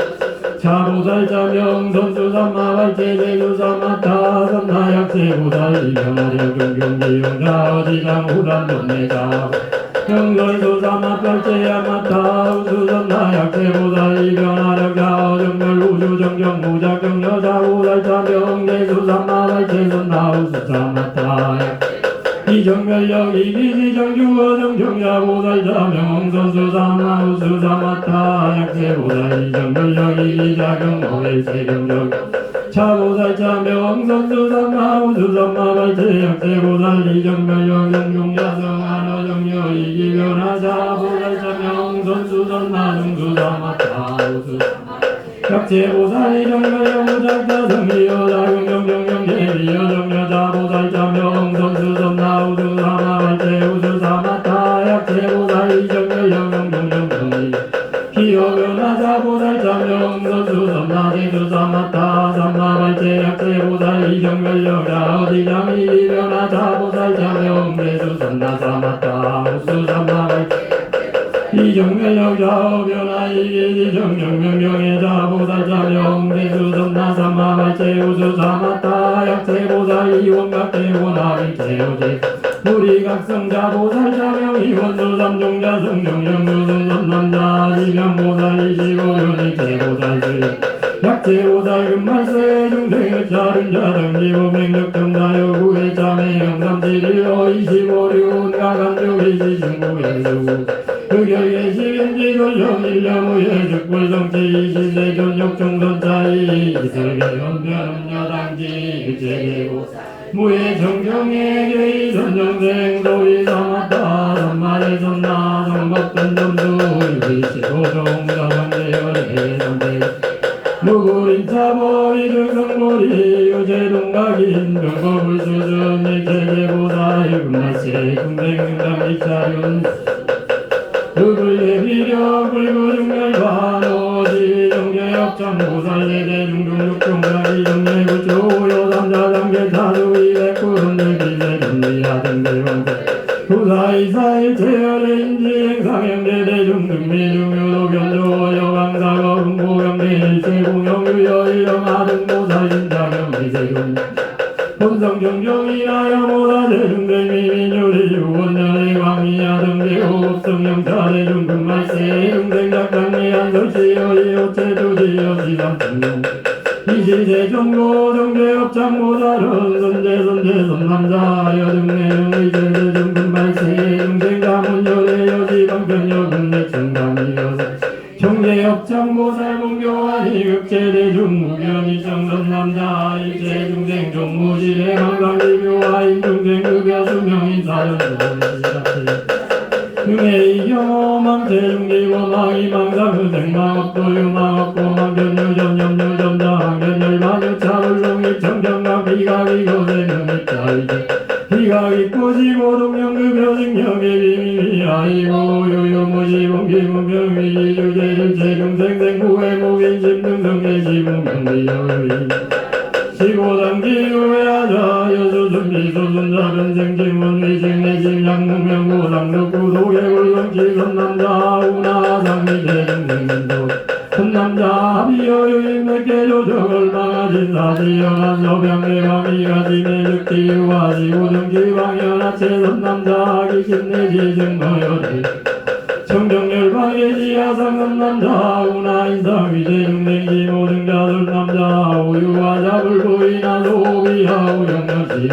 차보살자명 선수삼마발제 제주삼마타 선나약제보살 이변화력 용경지용자 어지장후단돈내자 영설수삼마발제야마타 우수선나약제보살 이변화력자 어정멸 우주정정무작정여자보살자명 내수삼마발제 선나우수삼마타 이정멸력 이기지정주어정정야보살자명 선수삼마 우수삼마타 약제보살 이정멸력 이기자경 오일세경적 차보살자명 선수삼마 우수삼마발제 약제보살 이정멸력 용종야성안어정여 이기변화자보살자명 선수선나 중수삼마타 우수 약제보살 이정멸력 무작자성리여자경경경경제리여정여자보살자명 선수선나 우수삼마발제 우수삼마타 약제보살 이정멸력 용종경경리 기여변화자보살자명 선수선나 제수삼마타 삼마발제 약제보살 이정멸력 야어지장이 변화자보살자명 제수선나 삼마타 우수삼마발제 이정멸력 자어변화 이기지정정명명의 대수선나 삼마발제 우수삼마타 약제보살 이원각대원화일제오제 무리각성자보살자명 이원수삼종자 성정영수선남자 지명보살 이시고연일제보살들 약제보살 금말세 중생의 자른자등기보맹력정자여구의 자매영삼지리어 이시보리운가간주이시중구연수 흑열계시인지돌령일령우의 죽불성치 이시세전역종선차이 이설계연변음여당지 일제계보 무해정경의 계이선정생 소이삼마타 선마래선나 성법전점수 이시고종자방대열해선대 무구린차보이득성보리 유제동각인 병법을수준 일체계보다 일금날세 금생금당이차륜 흑을예비력 불구중멸반오지 정제역장보살예대중중육종자이 정예구조요삼자장계 자두이백구름들기세전리하등대왕대 후사이사일체열인지행상형대대중등미중요도견조여왕사거공보경대일체공영유여일영하등보살인자경미세경 본성정경이라여보다대중대미민요리우원년의 왕이야등대호흡성영차대중금말세 중생작당리한설치여이오체두지여시삼청룡 이시대전고 정대업장보다른 선대선 남자 여중내의 제대중금발세 중생가문열의 여지방편여군내 청감이여서 정대업장보살 공교환이 극제대중 무견이 정선 남자 일제중생 종무실의 망강리교와인 중생급여 수명인 사연수원시라세 중의 경험한 대중기원망이 망상의생망업도 유망업고 망견유전염유전당 견열만유차불롱입 정경강 비각이 거세는 입자이제 비각이 꼬시고 동령급여 증명의 비밀이 아이고 유유무시공기무병위 유제일제중생생구의 목인심 등등의 시무명리여의 시고당기유회하자 여수준비소순자변 생지문 위식내심 양무명고상덕구 도개굴렁치선 남자 우나상미대중생민도 선남자 비여유인 맥개조 저걸망하신 사지영한 서병내방이가지내 즉지유와 시고등기방연하체 선남자 기심내지 증거여지 청정열방예지하상은 남자 우나인상 위대중생기 모등자들 남자 우유와 잡을 보이나 소비하우 영여시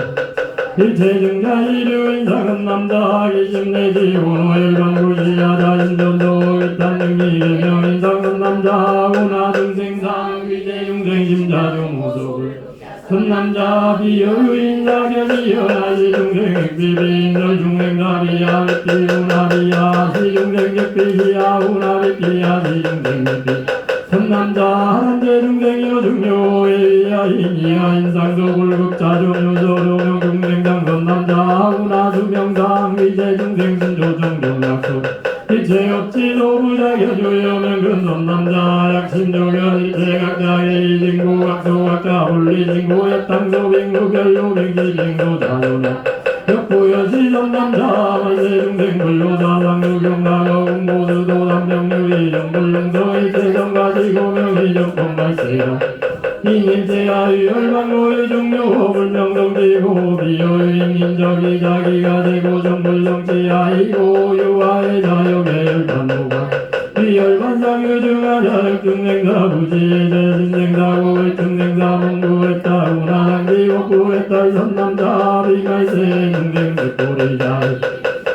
일체증자 이류인상은 남자 기심내지 오노열방구시하자 인전도 일단능기 개명인상은 남자 우나 등생상 위대중생 심자중무속을 선남자 비여유인사 견이여나시 중생 비비인절 중생가비야 비우나비야 시중생 격비시야 우나비비야 시중생 격비 선남자 한제 중생여 중요해야 인이야 인상도 불극자조묘조로명 중생장 선남자 우나 수명상 위제 중생 순조정 종약소 일체 없지 노부자견조여명 근선남자 약심조견 일체각자의 이진구각소각자 홀리진구약당소빙구별로빙기빙도자요나 역부여시선남자 만세중생불로사상유경가여공보수도 남병유의정불능서 일체정가지고명의정법말세라 인일체하유열방고의 종료 불명성지고 비효인인적이 자기가 되고 정불정치하이고 유아의 자역의 열반노가 비열반상유증하 자역중생사 부지의 대신생사고 백중생사 문구했다 운하상지곡구했다 선남자 비갈세 중생백고리자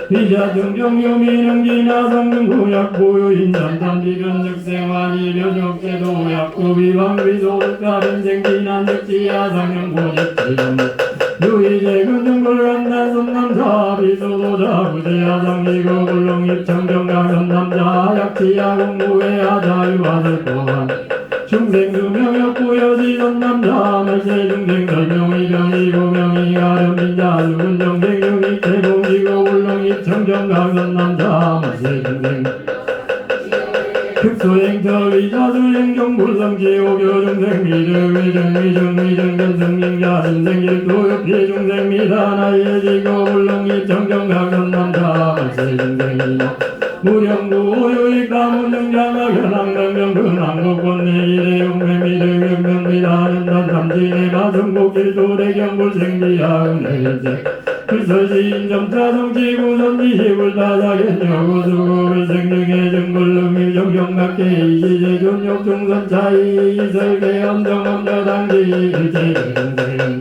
비자중정유미능기나 성능구약고유인 잠잠비변즉생환이 변역제도 약구비방비소득가 변생기난즉지야 상명고직지연 유이제근등불간난 선남자 비소도자 부대야상리고 불렁입청정강선남자 약지야 공부해야 자유하설거한 중생수명역구여지 선남자 말세중생 설명이병이고명이 가름인자 수근정생중이 태공지고 불렁입청정강선남자 말세중생 극소행처위자수행정불성지오교중생 미등미등미등견승림자 신생길도역피중생 나예지고 불렁입청정강선남자 말세중생이나 무령구호유익가문능자마견항당명근항로권내일의 용매미등명변비다는단삼지내마성곡길도대경불생지하은혜제 불서시인점차성지구선지시불다사견여고수고불생능의 정불능일 정경각계 이지제존욕중선차이 이설계엄정엄여당지 일제정생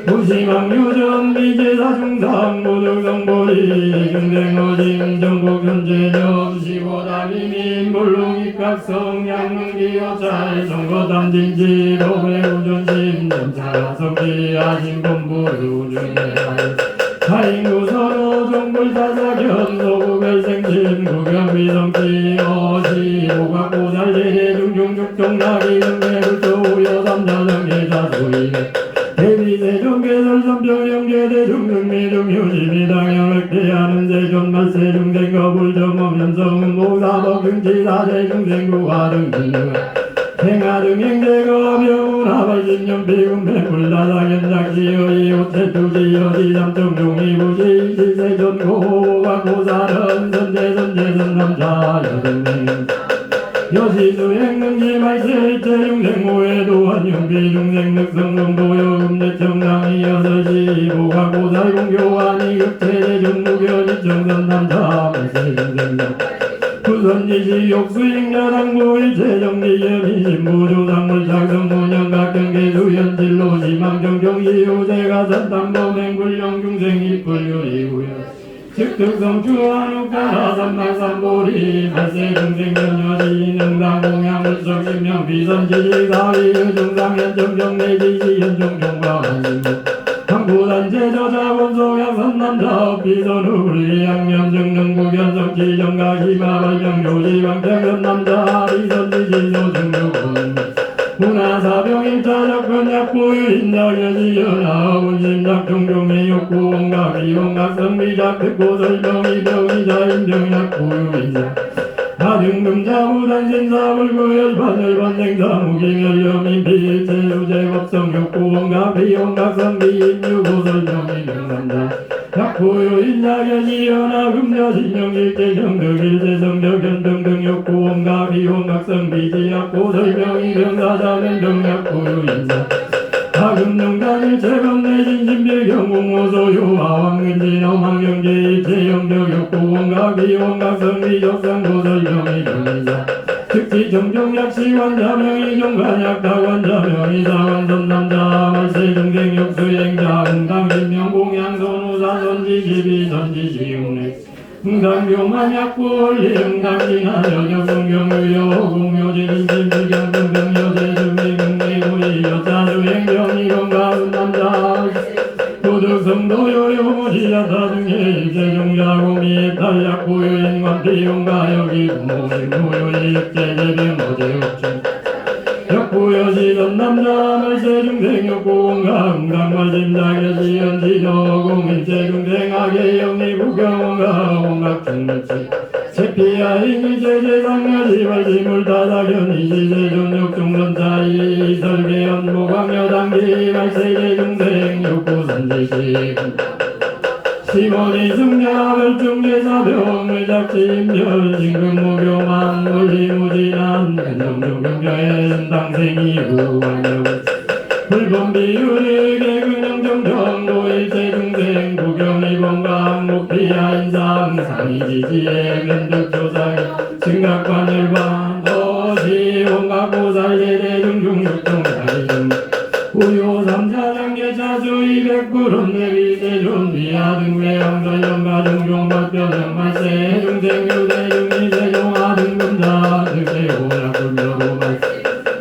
무심왕유전 미제사중상 모두경보리 중생어짐 정복현재념 시고다미민 물롱입각성 양릉기여찰 정거담진지 도배우존심 점차성지 아심본부루중해할 타인구서로 정불사사견 소구별생진 구경미성지 어시 오각고살제대 중중죽종나기 경매불조여삼자정계자소이네 대비세종계설선병영계대중등미중유지미당영획대하는 세존만세중생거불정엄연성은모사법금지사대중생구하등진능 행하등행대거병운하발진년비군배불다사견작지여이 오태투지여지 삼정종이부지 시세존고호각고사른 선제선제선남자 여등행 여시수행능지 말세일체중생모해도 한영비중생늑성동도여금대청강이 여섯시 보각고살공교환이 극체대중무견이 정선남자 말세중생력 부선지시 욕수행자 당부일 재정기여민신 무조상물 작성문영 각경계수 연질로 지망정정이우제가 선담범행불령 중생이불유리우여 즉득성주한우가나 삼막삼보리 발세중생견여지 능당공양물성심령 비선지시 사위의 중상현정정내지시 현종종과 한신무 항구단제저자본소양 선남자 비선우리 양면증능구견성지정가기마발령조지방태견남자 비선지시소중교군 문화사병일자력근약부인자여지연하운심작 종종의 욕구원각이원각성비작 특고설병이병이자임병약구유인자 하등금자부단신사불구열반열반생사무기멸여민비일체유제법성 욕구원각비원각성비임유고설병이명남자 약구유인자견이연하금여진영일제정덕일제성적연등등 욕구원각비원각성비지약고설병이병사자면병약구유인자 하금정간일체건내진진별경공모소유화왕근진엄황경제일체영적 욕구원각비원각성비적상고설병이병이자 즉지정정약시관자명이 종간약다관자명이 사관선남자 말세중생육수행자 응당신명공양선우사선지기비선지지용례 응당교만약구원리 응당진하여경공묘지린진비경등여제중비경내고리 여자주행병이건가은남자 도덕성도요요무지야사중에 일제종자공미탈약구유인관비용가여기 부모인무효이역제제병어제옥중 역부여지전남자 말세중생역구원가 응당말심자계지연지도공일제중생하게 영리부경원가 원각중물치 세피아인이제제상여지발지물다다견이지제존역중선자이 설계연모광여당기 말세제중생 욕구선지시 시원이 승자별중제사병을 작지임별 진금무교만 물리무진한 근정종경자의 당생이 우왕여 불범비유리게 근영정정도일체중생 구경이범강 목피야인상 상이지지의 면득조사의 증각관열관 어시 원각고살제대중중육종사이중 우요삼자장계차수이 백구름 내비대존 위하등외양설령가중종박변형말세 중생유대중이대종하등금자 득대고약불묘도말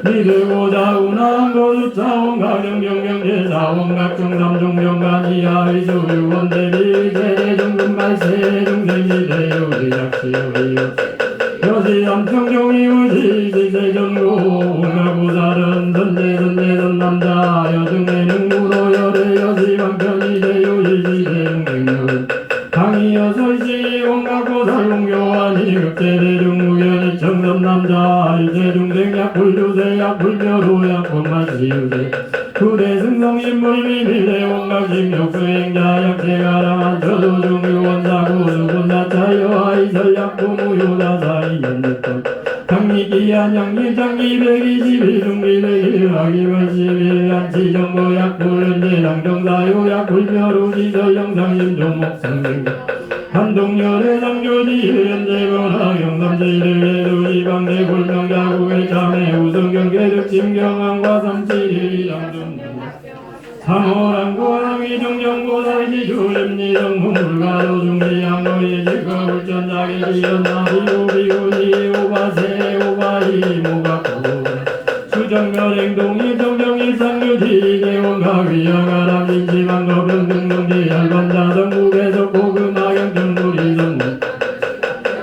미들고자 운항거주차원가경경경제사원각중삼종경관이하의수유원대비 대대중금말세 중생이대유리약시유리요 여지암청종이우지지세전고 원가구살은 선제선남자 여등내능무로 열애여지방편이대유지지대중생률 강의여설시 원가구살공교환이 극제대중무견이 청선남자 일제중생약불유세약불묘로약본마시유세 구대승성인물미밀대 원각심욕수행자 약제가랑한 저도중유원사고수군사자여하이설약부무효다사이연득권 강리기한 양리장기백이지비중비례하기만시비한지정보약불연제랑정사요약불묘루지설영상심종목상등 한동열의 상교지현재번하경삼지일례루이방대골명자구의 참회 우성경계득심경항과 삼칠일이랑중 상호랑고랑이중정고살지주임니정문불가로 중리양로의 질거불전자기지연나비우비우니오바세 오바이모각고 수정별행동이 정정이 상류지대원가위양아랑인지방거병등동지 열반자정국에서 고금하경정부리정문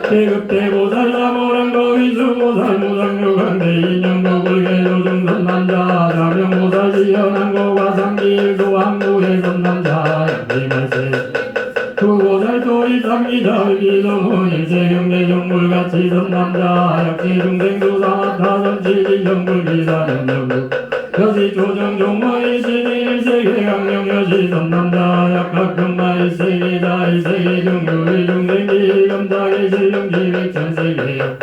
대급대보살라모랑거위수보살무상류강대인영도불개조중선남자 자명보살지연항고가상기일도항구해선남자 양비말세 구보살도리상기자의기성훈일제경대정물같이 선남자 약제중생수상하타선지지정불기사령정국 여시조정종모일신일세계강령여시선남자 약각경마일세계자일세계중유일중생기검장의실령지백천세계역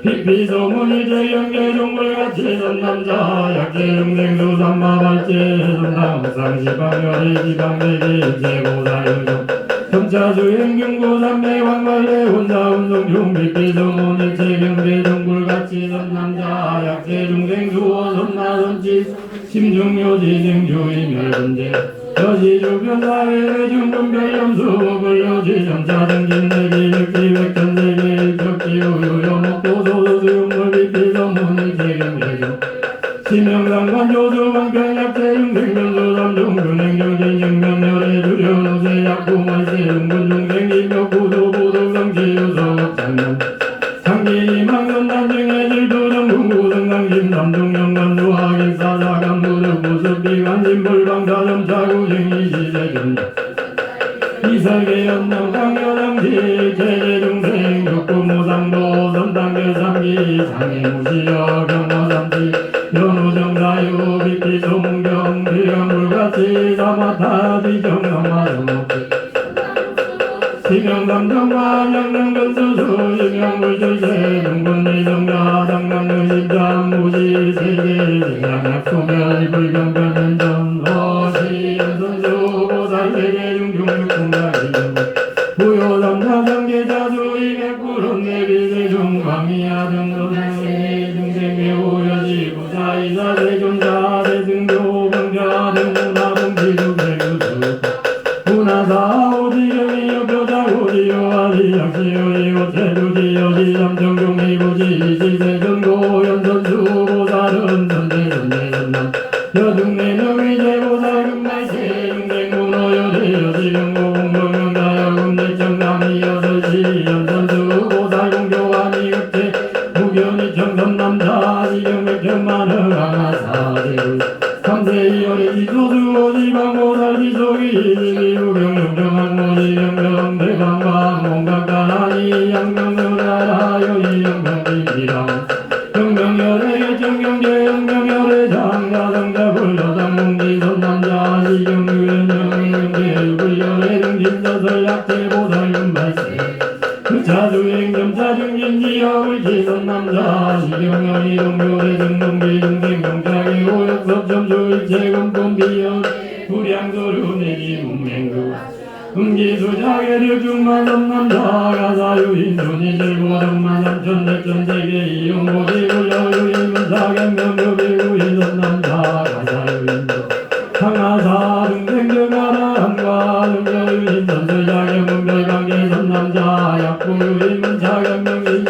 피피소문일제경계종물같이 선남자 약제중생수삼마발제 선당상시방열의지방대기일제고사영종 점차주행 경고삼매 왕말래 혼자 운동중 백비성원의 체경대 정불같이 선 남자 약재 중생 주어 선나선지 심중요지생주의 멸분제 여시주변 사회의 중분별염수 불려지 점차등진 내기 육지백전세계 일적지우유여목도 소소수용물 비피성원의 체경대중 시명상관 조수방평약재중생변수 삼중근행정진정면열의 주려노세 약구만세운군중생이묘구도보동성지유서업장면 상기희망선단중의 질도정군구성강심 삼중영관두하객사사감 무릎구습비관심불방사점차구쟁이시세준 이설계연남 강여당지 제재중생 육구무상도 선당결삼기 장애무시여 경어삼지 연우정사유 비피소문경 비강물같이 사마타지 정엄마정옥지 시명감정과 양릉근수수 유명물주세 중군리정자 당강의심장무시 세계생양약소멸 불경변은전 어시연선수 보살세계중중육군가이정 부요삼사성계자수이 백구름 내비세중광이야 등도상의 중생의 오여지 부사이사 세존자 대승교 병자 등문화동지중생유수 문화사 오지경이여 교자오지요 아지약시요이요 체주지여지 삼정종이고지 시세전고 연선수 보살은 선대선대선남 여중내명의제보살 금날세 중생문어여대여지경고 공경영가여금대청남이여서시 연선수 보살공교환이급제 무견이 청선남자 지경백천만을 강하사대를 삼세이열의 지소수오지방보살지속이 유경영정한모지경경 대방광 공각가라니 양경을하라여 이영경비기랑 경경열의 정경계 영경열의 장가성자 불러상공지선남자 지경유연영경계 불열의 등진서설약제보살금발세 그차주행 점차중진지역을 지선남자 지경영이 동묘의 등동기 중생경작의 오역섭점수일체금품비연 불량소류내기 문맹구 음기수자계를 중만선남자 가사유인존이질보등만 삼천대천세계 이용고지 불려유인문사경명교비구인선남자 가사유인조 상하사 등생경하란과 등여유인선설자경문별관계선남자 약구유인문사경명이지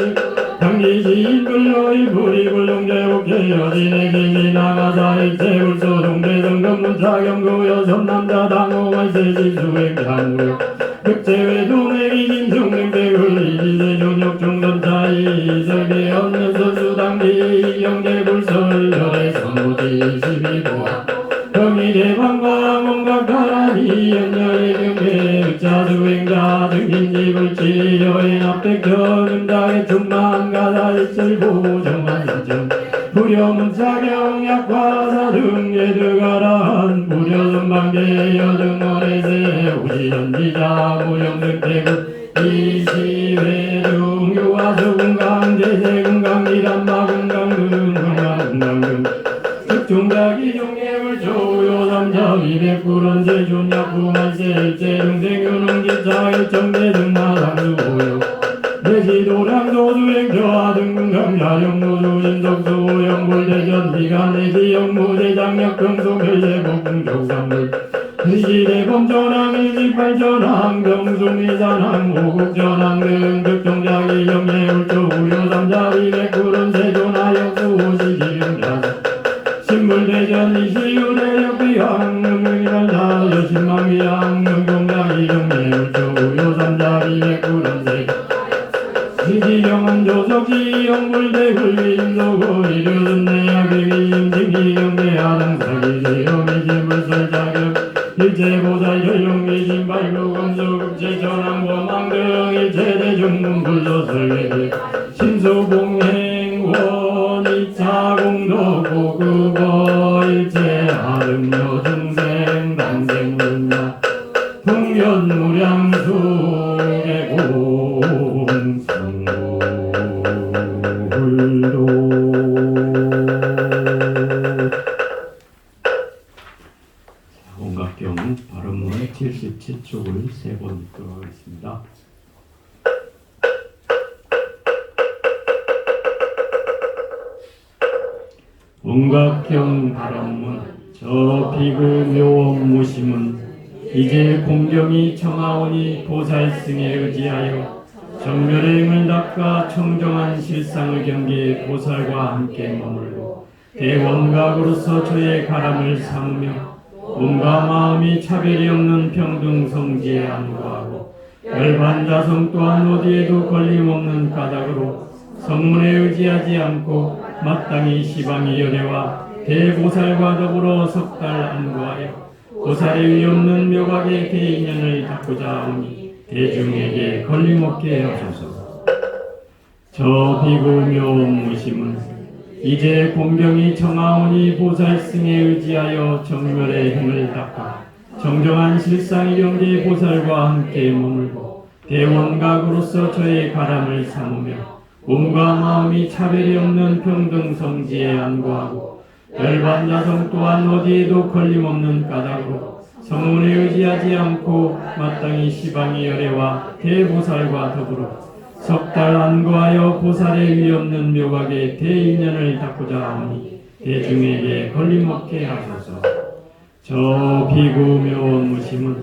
당기시인 불려이 불이불룡제옥제여진의 나가사의 제불소동대성검문사경구여 선남자 당호관세지수행장구 극제외도내기 김중맹대글 이지세존역중전차이 설계연면선수당기 영계불설 열애선무지 시비도하 경희대방광 온각가라니 연열의 경계 흑자수행자 등진지불치 여인합백전 음장의 충만가사일슬보 정만사정 부려문사경 약화사 등예들가란 부려선방계 여등원의세 우시연지자 무영등대국 이시회중 유화수금강 제세금강이란마금강 금강금 특종자기 종예불조요삼자 위백구런 제존약구만세 일제중생유능기차 일정대등마상수고요 내지도량도주행저하등금강야령노주인덕수 영불대전 비간내지영무대장약병소멸제복궁조산물 니지대범전항 일지팔전항 병숭이산항 오국전항 등 특종자기 영예불조 우요삼자 위백구런 세존하역수 오시지경자 신불대전 이시유대역비항 능능이발자 여신망위항 능종자기 영예불조 우요삼자 위백구런 시지경은 조석시 영불대불위임소고 이르는내야비임 징기경대하등사기지영이지불설자격 일체보살 전용미신 발부검수급제전항범항등 일체대중문불로설계기 신수봉행원이차공덕고급어 일체하등여중생 당생문나 풍년무량수의 공성불도 온각경 발음문 77조 찬송을 3번 읽도록 하겠습니다. 온각형 바람문 저 비구 묘원 무심은 이제 공경이 청하오니 보살승에 의지하여 정멸의 힘을 닦아 청정한 실상을 경계해 보살과 함께 머물고 대원각으로서 저의 가람을 삼으며 몸과 마음이 차별이 없는 평등성지에 안고하고 열반자성 또한 어디에도 걸림없는 까닭으로 성문에 의지하지 않고 마땅히 시방의 열애와 대보살과 더불어 석 달 안고하여 보살의 위없는 묘각의 대인연을 닦고자 하오니 대중에게 걸림없게 하소서. 저 비구묘 무심은 이제 공경이 청하오니 보살승에 의지하여 정멸의 힘을 닦아 정정한 실상의 경계 보살과 함께 머물고 대원각으로서 저의 가람을 삼으며 몸과 마음이 차별이 없는 평등성지에 안고하고 열반자성 또한 어디에도 걸림없는 까닭으로 성문에 의지하지 않고 마땅히 시방의 열애와 대보살과 더불어 석 달 안고하여 보살의 위없는 묘각의 대인연을 닦고자 하오니 대중에게 걸림없게 하소서. 저 비구묘 무심은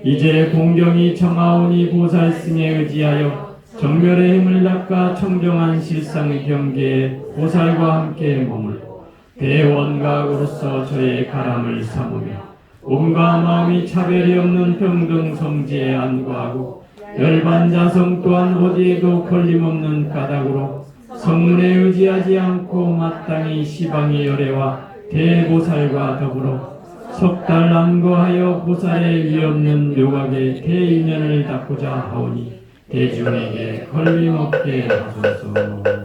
이제 공경이 청하오니 보살승에 의지하여 정멸의 힘을 닦아 청정한 실상의 경계에 보살과 함께 머물고 대원각으로서 저의 가람을 삼으며 몸과 마음이 차별이 없는 평등성지에 안고하고 열반자성 또한 어디에도 걸림없는 까닭으로 성문에 의지하지 않고 마땅히 시방의 열애와 대보살과 더불어 석 달 안고하여 보살의 위없는 묘각의 대인연을 닦고자 하오니 대중에게 걸림없게 하소서.